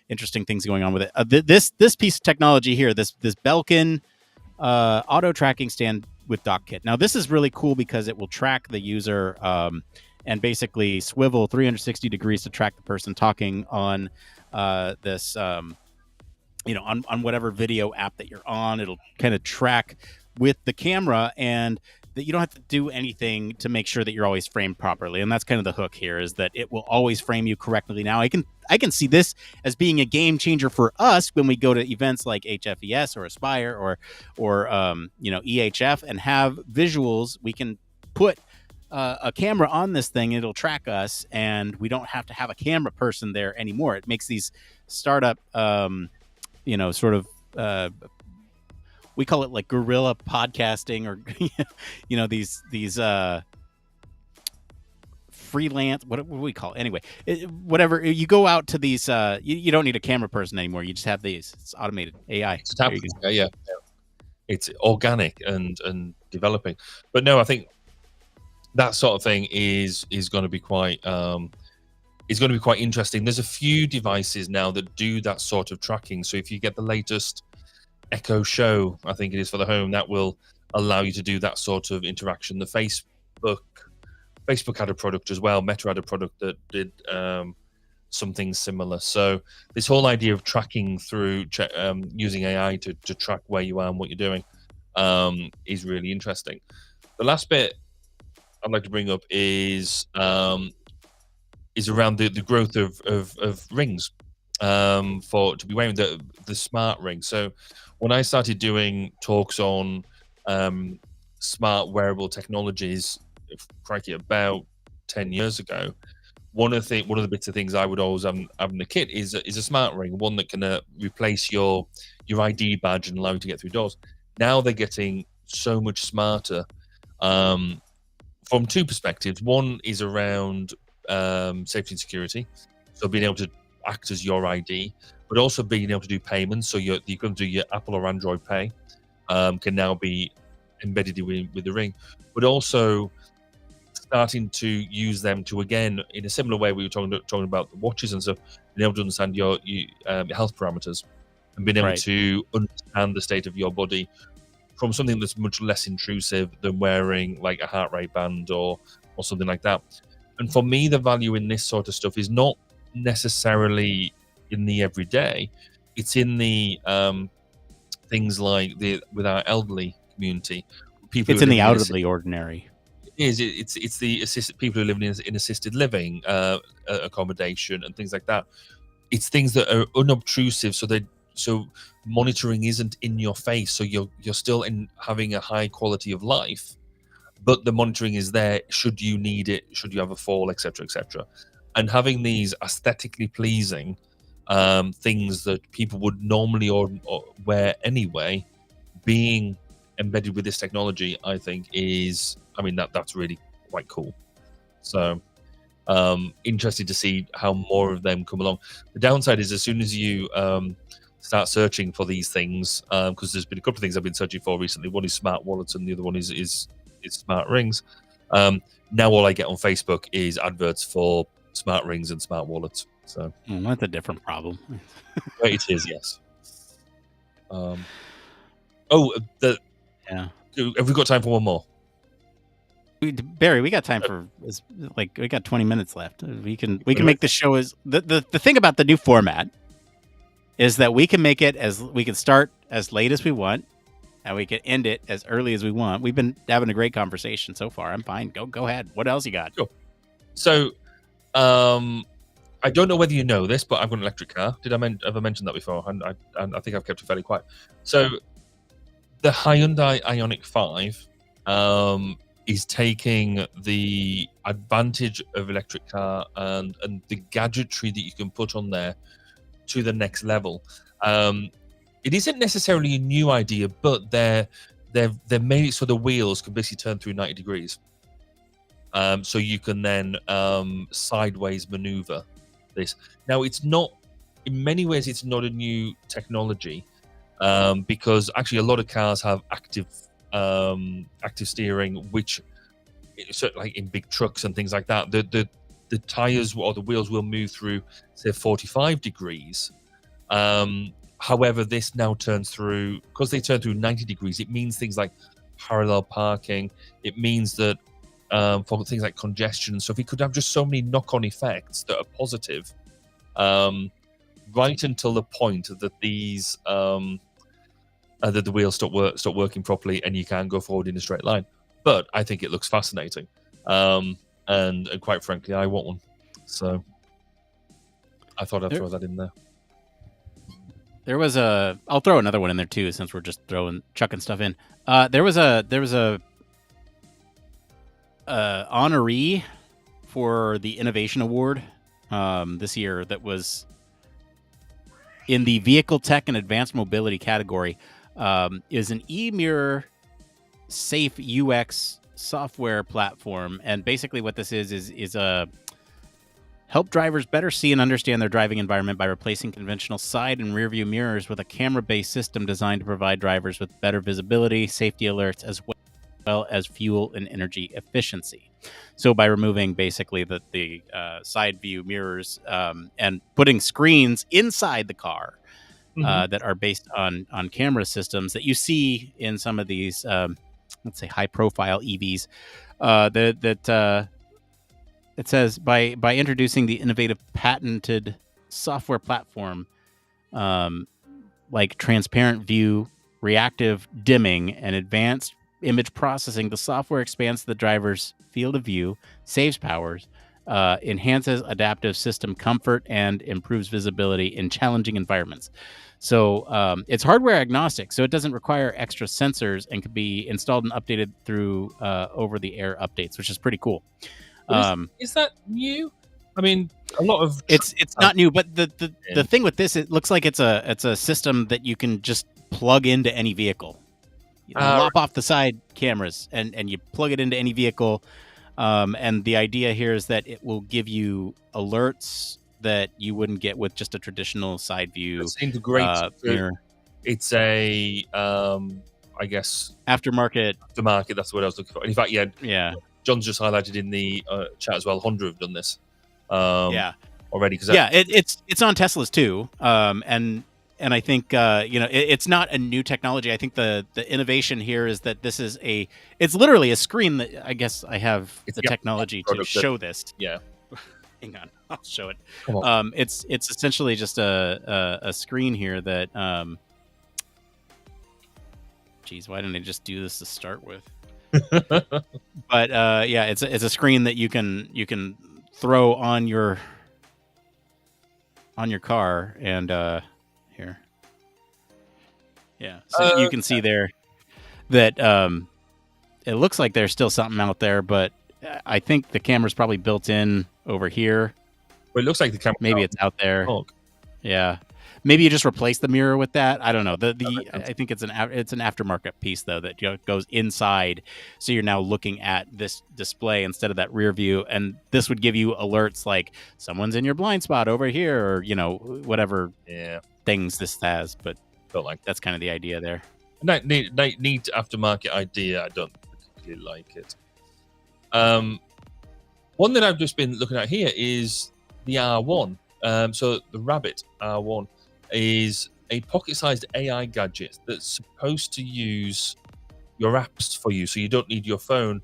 interesting things going on with it. This piece of technology here, this Belkin auto tracking stand with dock kit. Now, this is really cool because it will track the user and basically swivel 360 degrees to track the person talking on this, on whatever video app that you're on. It'll kind of track with the camera, and that you don't have to do anything to make sure that you're always framed properly. And that's kind of the hook here, is that it will always frame you correctly. Now, I can see this as being a game changer for us when we go to events like HFES or Aspire or EHF and have visuals. We can put a camera on this thing, it'll track us, and we don't have to have a camera person there anymore. It makes these startup, sort of, we call it like guerrilla podcasting, or these freelance, what do we call it? Anyway, whatever, you go out to these, you don't need a camera person anymore. You just have these. It's automated AI. It's yeah. It's organic and developing. But no, I think that sort of thing is going to be quite interesting. There's a few devices now that do that sort of tracking. So if you get the latest Echo Show, I think it is, for the home, that will allow you to do that sort of interaction. The Facebook had a product as well. Meta had a product that did something similar. So this whole idea of tracking through using AI to track where you are and what you're doing is really interesting. The last bit I'd like to bring up is around the growth of rings to be wearing the smart ring. So when I started doing talks on smart wearable technologies, crikey, about 10 years ago, one of the bits of things I would always have in the kit is a smart ring, one that can replace your ID badge and allow you to get through doors. Now they're getting so much smarter from two perspectives. One is around safety and security, so being able to act as your ID, but also being able to do payments. So you can do your Apple or Android Pay can now be embedded with the ring, but also starting to use them to, again, in a similar way we were talking about the watches and stuff, being able to understand your health parameters and being able to understand the state of your body from something that's much less intrusive than wearing like a heart rate band or something like that. And for me, the value in this sort of stuff is not necessarily in the everyday. It's in the things like with our elderly community. It's in the out of the ordinary. It's the assisted people who live in assisted living accommodation and things like that. It's things that are unobtrusive, so monitoring isn't in your face, so you're still having a high quality of life, but the monitoring is there should you need it, should you have a fall, etc. And having these aesthetically pleasing things that people would normally or wear anyway, being embedded with this technology, I think that's really quite cool. So interested to see how more of them come along. The downside is, as soon as you start searching for these things, because there's been a couple of things I've been searching for recently. One is smart wallets and the other one is smart rings. Now all I get on Facebook is adverts for smart rings and smart wallets. So that's a different problem. It is, yes. Yeah. Have we got time for one more? Barry, we got time for we got 20 minutes left. We can make the show as the thing about the new format is that we can make it we can start as late as we want and we can end it as early as we want. We've been having a great conversation so far. I'm fine. Go ahead. What else you got? Sure. So I don't know whether you know this, but I've got an electric car. Did I ever mention that before? And I think I've kept it fairly quiet. So the Hyundai Ioniq 5 is taking the advantage of electric car and the gadgetry that you can put on there to the next level. It isn't necessarily a new idea, but they've made it so the wheels can basically turn through 90 degrees. So you can then sideways maneuver this. Now, it's not, in many ways, it's not a new technology, because actually a lot of cars have active steering, which certainly like in big trucks and things like that, the tires or the wheels will move through, say, 45 degrees. However, this now turns through, because they turn through 90 degrees, it means things like parallel parking. It means that for things like congestion. So if we could have just so many knock-on effects that are positive, right until the point that these that the wheels stop working properly and you can't go forward in a straight line. But I think it looks fascinating, and quite frankly, I want one. So I thought I'd throw that in there. There was I'll throw another one in there too, since we're just chucking stuff in. There was a honoree for the Innovation Award this year that was in the Vehicle Tech and Advanced Mobility category is an e-mirror safe UX software platform. And basically what this is a help drivers better see and understand their driving environment by replacing conventional side and rear view mirrors with a camera-based system designed to provide drivers with better visibility, safety alerts, as well as fuel and energy efficiency. So by removing basically the side view mirrors and putting screens inside the car that are based on camera systems that you see in some of these, let's say, high-profile EVs, it says by introducing the innovative patented software platform, like transparent view, reactive dimming, and advanced image processing, the software expands the driver's field of view, saves powers, enhances adaptive system comfort, and improves visibility in challenging environments. So it's hardware agnostic, so it doesn't require extra sensors and can be installed and updated through over-the-air updates, which is pretty cool. Is that new? I mean, a lot of it's not new, but the thing with this, it looks like it's a system that you can just plug into any vehicle. You lop off the side cameras and you plug it into any vehicle. And the idea here is that it will give you alerts that you wouldn't get with just a traditional side view. It's integrated mirror. It's a, I guess, aftermarket. That's what I was looking for. And in fact, yeah. John's just highlighted in the chat as well. Honda have done this, already. It's on Teslas too, and I think it's not a new technology. I think the innovation here is that this is it's literally a screen that I guess I have the technology to show this. Yeah, hang on, I'll show it. It's essentially just a screen here that. Geez, why didn't I just do this to start with? But it's a screen that you can throw on your car and here, so you can see there that it looks like there's still something out there, but I think the camera's probably built in over here. Well, it looks like the camera. Maybe it's out there. Yeah. Maybe you just replace the mirror with that. I don't know. I think it's an aftermarket piece though that goes inside, so you're now looking at this display instead of that rear view, and this would give you alerts like someone's in your blind spot over here, or whatever things this has. But that's kind of the idea there. Neat aftermarket idea. I don't particularly like it. One that I've just been looking at here is the R1. So the Rabbit R1 is a pocket-sized AI gadget that's supposed to use your apps for you, so you don't need your phone.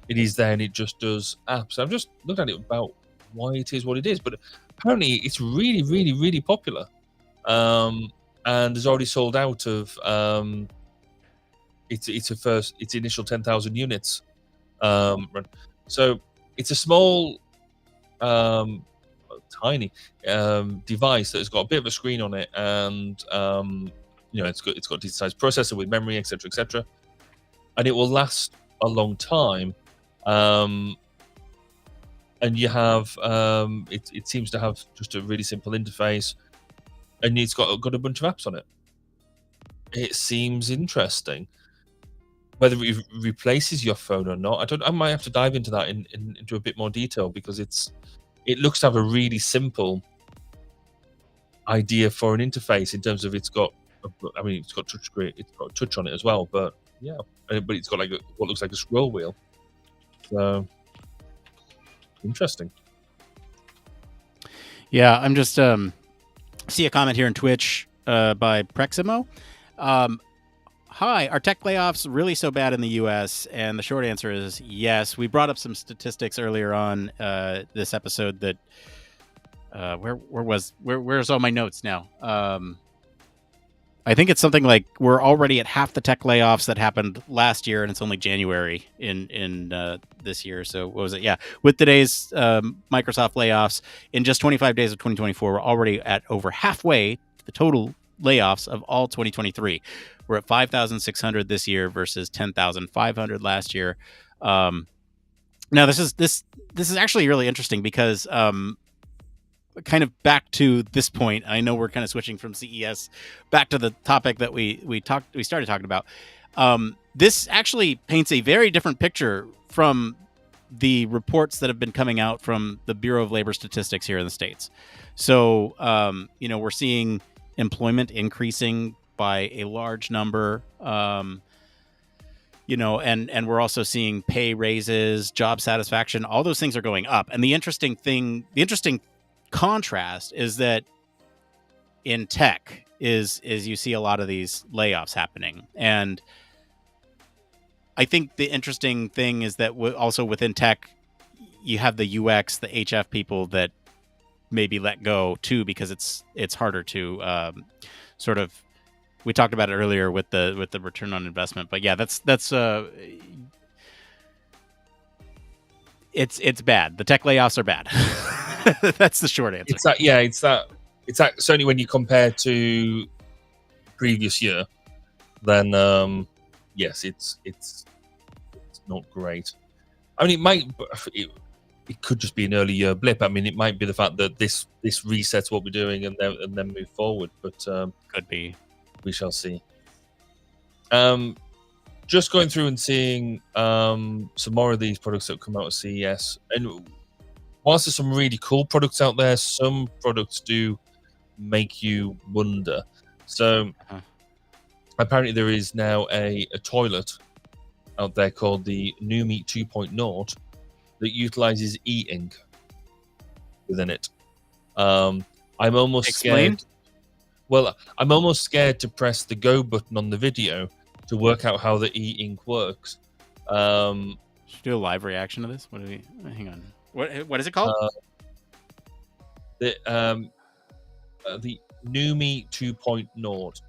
It is there and it just does apps. I've just looked at it about why it is what it is, but apparently it's really, really, really popular, and has already sold out of its initial 10,000 units. So it's a small, tiny device that has got a bit of a screen on it, and it's got a decent sized processor with memory, etc., and it will last a long time. And you have it seems to have just a really simple interface, and it's got a bunch of apps on it. It seems interesting. Whether it replaces your phone or not, I might have to dive into that into a bit more detail, because it looks to have a really simple idea for an interface in terms of it's got touch screen, it's got touch on it as well, but it's got what looks like a scroll wheel. So interesting. Yeah, I'm just see a comment here in Twitch by Preximo. Hi, are tech layoffs really so bad in the U.S.? And the short answer is yes. We brought up some statistics earlier on this episode that where's all my notes now? I think it's something like we're already at half the tech layoffs that happened last year, and it's only January in this year. So what was it? Yeah, with today's Microsoft layoffs, in just 25 days of 2024, we're already at over halfway the total layoffs of all 2023. We're at 5,600 this year versus 10,500 last year. Now this is actually really interesting because kind of back to this point, I know we're kind of switching from CES back to the topic that we started talking about. This actually paints a very different picture from the reports that have been coming out from the Bureau of Labor Statistics here in the States. So, we're seeing employment increasing by a large number. And we're also seeing pay raises, job satisfaction, all those things are going up. And the interesting contrast is that in tech is you see a lot of these layoffs happening. And I think the interesting thing is that also within tech, you have the UX, the HF people that maybe let go too, because it's harder to sort of. We talked about it earlier with the return on investment, but yeah, that's it's bad. The tech layoffs are bad. That's the short answer. It's that certainly when you compare to previous year, then yes, it's not great. I mean, it could just be an early year blip. I mean, it might be the fact that this resets what we're doing and then move forward. But could be. We shall see. Just going through and seeing some more of these products that come out of CES, and whilst there's some really cool products out there, some products do make you wonder. So apparently there is now a toilet out there called the Numi 2.0 that utilizes e-ink within it. I'm almost scared. Well, I'm almost scared to press the go button on the video to work out how the e-ink works. Should we do a live reaction to this? Hang on. What is it called? The Numi 2.0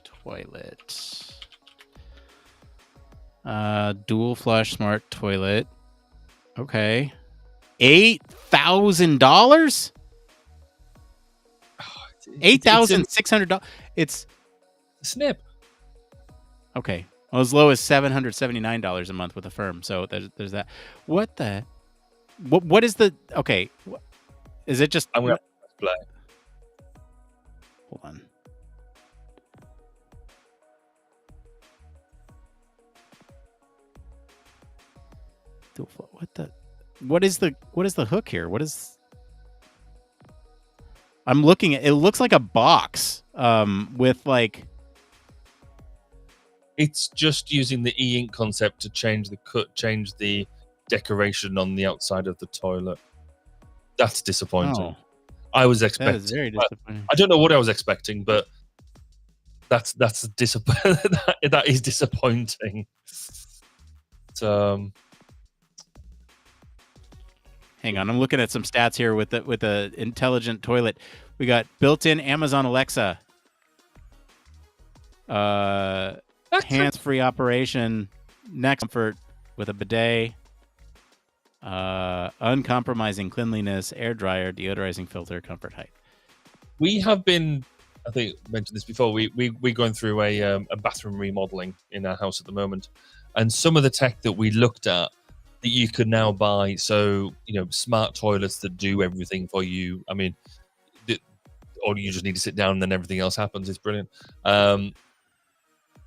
toilet. Dual flush smart toilet. Okay. $8,000? $8,600. It's snip. Okay. Well, as low as $779 a month with a firm. So there's that. What is the okay? Is it just? I'm gonna play. Hold on. What is the hook here? What is? I'm looking at it. Looks like a box with like. It's just using the e-ink concept to change the decoration on the outside of the toilet. That's disappointing. I was expecting. That is very disappointing. I don't know what I was expecting, but that's disappointing. That is disappointing. Hang on, I'm looking at some stats here with the intelligent toilet. We got built-in Amazon Alexa, hands-free operation, neck comfort with a bidet, uncompromising cleanliness, air dryer, deodorizing filter, comfort height. We have been, I think I mentioned this before, we're going through a bathroom remodeling in our house at the moment, and some of the tech that we looked at that you could now buy, so smart toilets that do everything for you. I mean, or you just need to sit down and then everything else happens. It's brilliant. And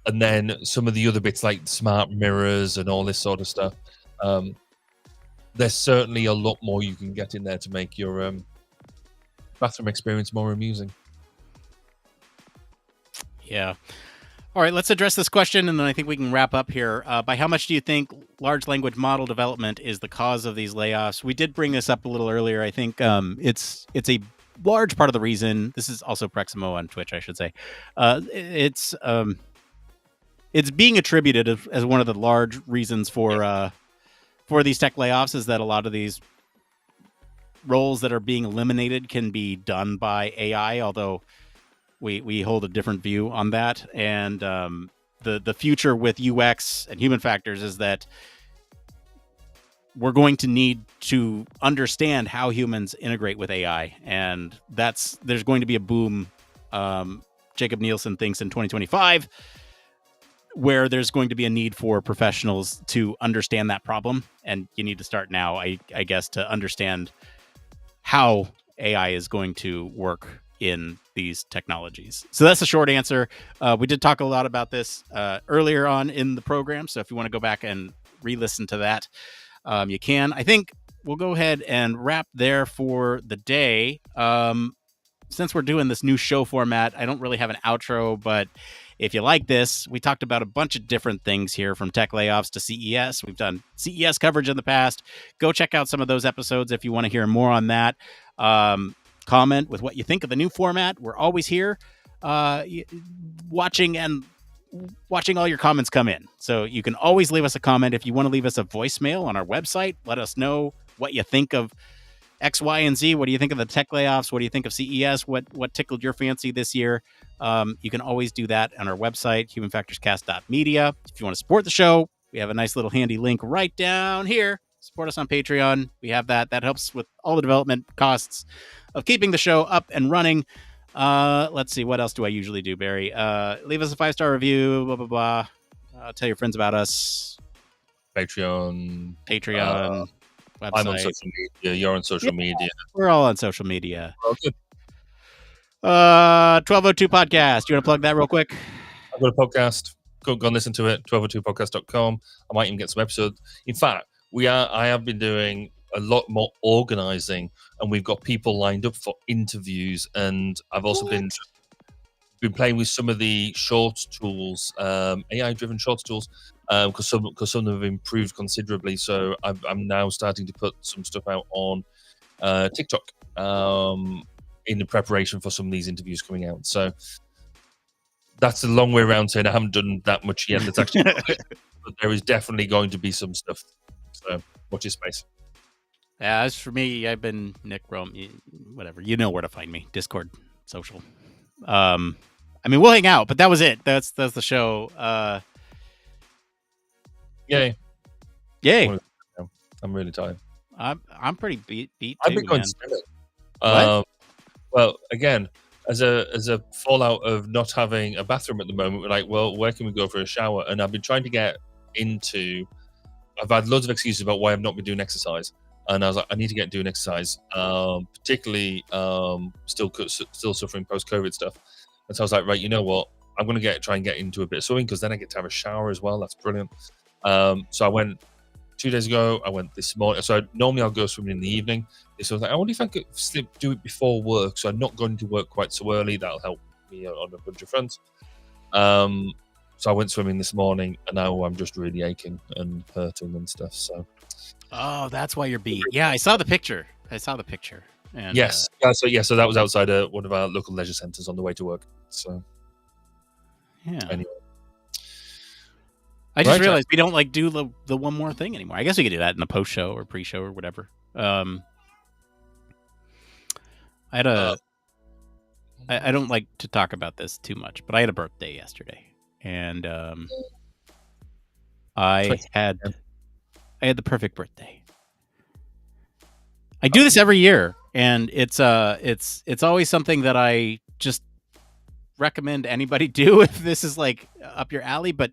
then some of the other bits like smart mirrors and all this sort of stuff. There's certainly a lot more you can get in there to make your bathroom experience more amusing. Yeah. All right, let's address this question, and then I think we can wrap up here. By how much do you think large language model development is the cause of these layoffs? We did bring this up a little earlier. I think it's a large part of the reason. This is also Preximo on Twitch, I should say. It's being attributed as one of the large reasons for these tech layoffs is that a lot of these roles that are being eliminated can be done by AI, although we hold a different view on that. And the future with UX and human factors is that we're going to need to understand how humans integrate with AI, and there's going to be a boom. Jacob Nielsen thinks in 2025 where there's going to be a need for professionals to understand that problem, and you need to start now, I guess, to understand how AI is going to work in these technologies. So that's the short answer. We did talk a lot about this earlier on in the program, so if you want to go back and re-listen to that, you can. I think we'll go ahead and wrap there for the day. Since we're doing this new show format, I don't really have an outro, but if you like this, we talked about a bunch of different things here, from Tech Layoffs to CES. We've done CES coverage in the past. Go check out some of those episodes if you want to hear more on that. Comment with what you think of the new format. We're always here watching all your comments come in. So you can always leave us a comment. If you want to leave us a voicemail on our website, let us know what you think of X, Y, and Z. What do you think of the Tech Layoffs? What do you think of CES? What tickled your fancy this year? You can always do that on our website, humanfactorscast.media. If you want to support the show, we have a nice little handy link right down here. Support us on Patreon. We have that. That helps with all the development costs of keeping the show up and running. Let's see. What else do I usually do, Barry? Leave us a 5-star review, blah, blah, blah. Tell your friends about us. Patreon. Website. I'm on social media. You're on social media. We're all on social media. Oh, good. 1202 Podcast. You want to plug that real quick? I've got a podcast. Go and listen to it. 1202podcast.com. I might even get some episodes. In fact, I have been doing a lot more organizing, and we've got people lined up for interviews. And I've also been playing with some of the short tools, AI-driven short tools, because some of them have improved considerably. So I'm now starting to put some stuff out on TikTok in the preparation for some of these interviews coming out. So that's a long way around saying I haven't done that much yet. That's actually, but there is definitely going to be some stuff. So watch your space. Yeah, as for me, I've been Nick Rome. Whatever, you know where to find me. Discord, social. I mean, we'll hang out, but that was it. That's the show. Yay! I'm really tired. I'm pretty beat too, I've been going swimming. Well, again, as a fallout of not having a bathroom at the moment, we're like, well, where can we go for a shower? And I've been trying to get into. I've had loads of excuses about why I've not been doing exercise, and I was like, I need to get doing exercise. Particularly, still suffering post-COVID stuff. And so I was like, right, you know what? I'm going to try and get into a bit of swimming, because then I get to have a shower as well. That's brilliant. So I went 2 days ago. I went this morning. So normally I'll go swimming in the evening. So I was like, I wonder if I could do it before work. So I'm not going to work quite so early. That'll help me on a bunch of fronts. So I went swimming this morning, and now I'm just really aching and hurting and stuff. So. Oh, that's why you're beat. Yeah, I saw the picture. And, yes. So that was outside one of our local leisure centres on the way to work. So. Yeah. Anyway. I just realized we don't do the one more thing anymore. I guess we could do that in the post show or pre-show or whatever. I had I don't like to talk about this too much, but I had a birthday yesterday, and I had the perfect birthday. I do this every year, and it's always something that I just recommend anybody do if this is like up your alley, but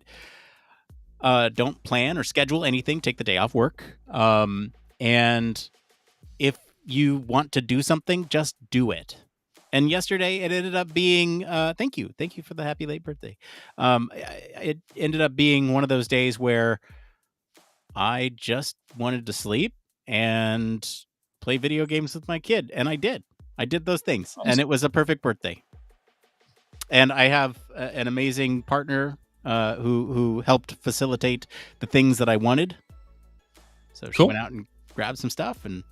don't plan or schedule anything. Take the day off work. And if you want to do something, just do it. And yesterday it ended up being, thank you for the happy late birthday. It ended up being one of those days where I just wanted to sleep and play video games with my kid. And I did those things. Awesome. And it was a perfect birthday. And I have an amazing partner who helped facilitate the things that I wanted. So she went out and grabbed some stuff, and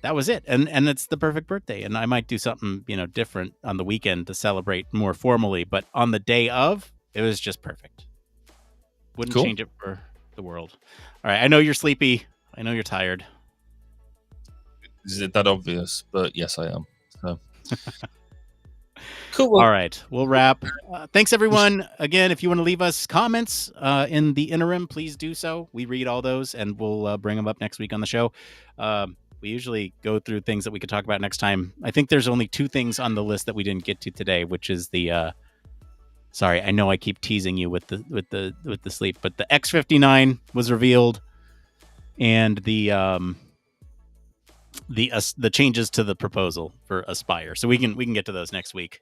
that was it. And it's the perfect birthday. And I might do something, different on the weekend to celebrate more formally. But on the day of, it was just perfect. Wouldn't change it for the world. All right. I know you're sleepy. I know you're tired. Is it that obvious? But yes, I am. So. Cool. All right, we'll wrap. Thanks, everyone. Again, if you want to leave us comments in the interim, please do so. We read all those, and we'll bring them up next week on the show. We usually go through things that we could talk about next time. I think there's only 2 things on the list that we didn't get to today, which is the Sorry, I know I keep teasing you with the sleep, but the X59 was revealed, and the changes to the proposal for Aspire. So we can get to those next week.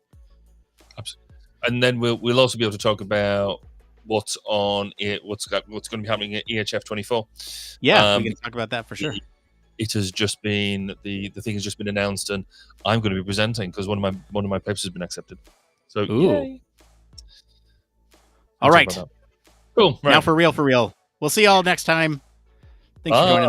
Absolutely. And then we'll also be able to talk about what's on it, what's going to be happening at EHF 24. Yeah, we can talk about that for sure. It has just been the thing has just been announced, and I'm going to be presenting because one of my papers has been accepted. So yay! All right, cool. Right. Now for real. We'll see y'all next time. Thanks for joining.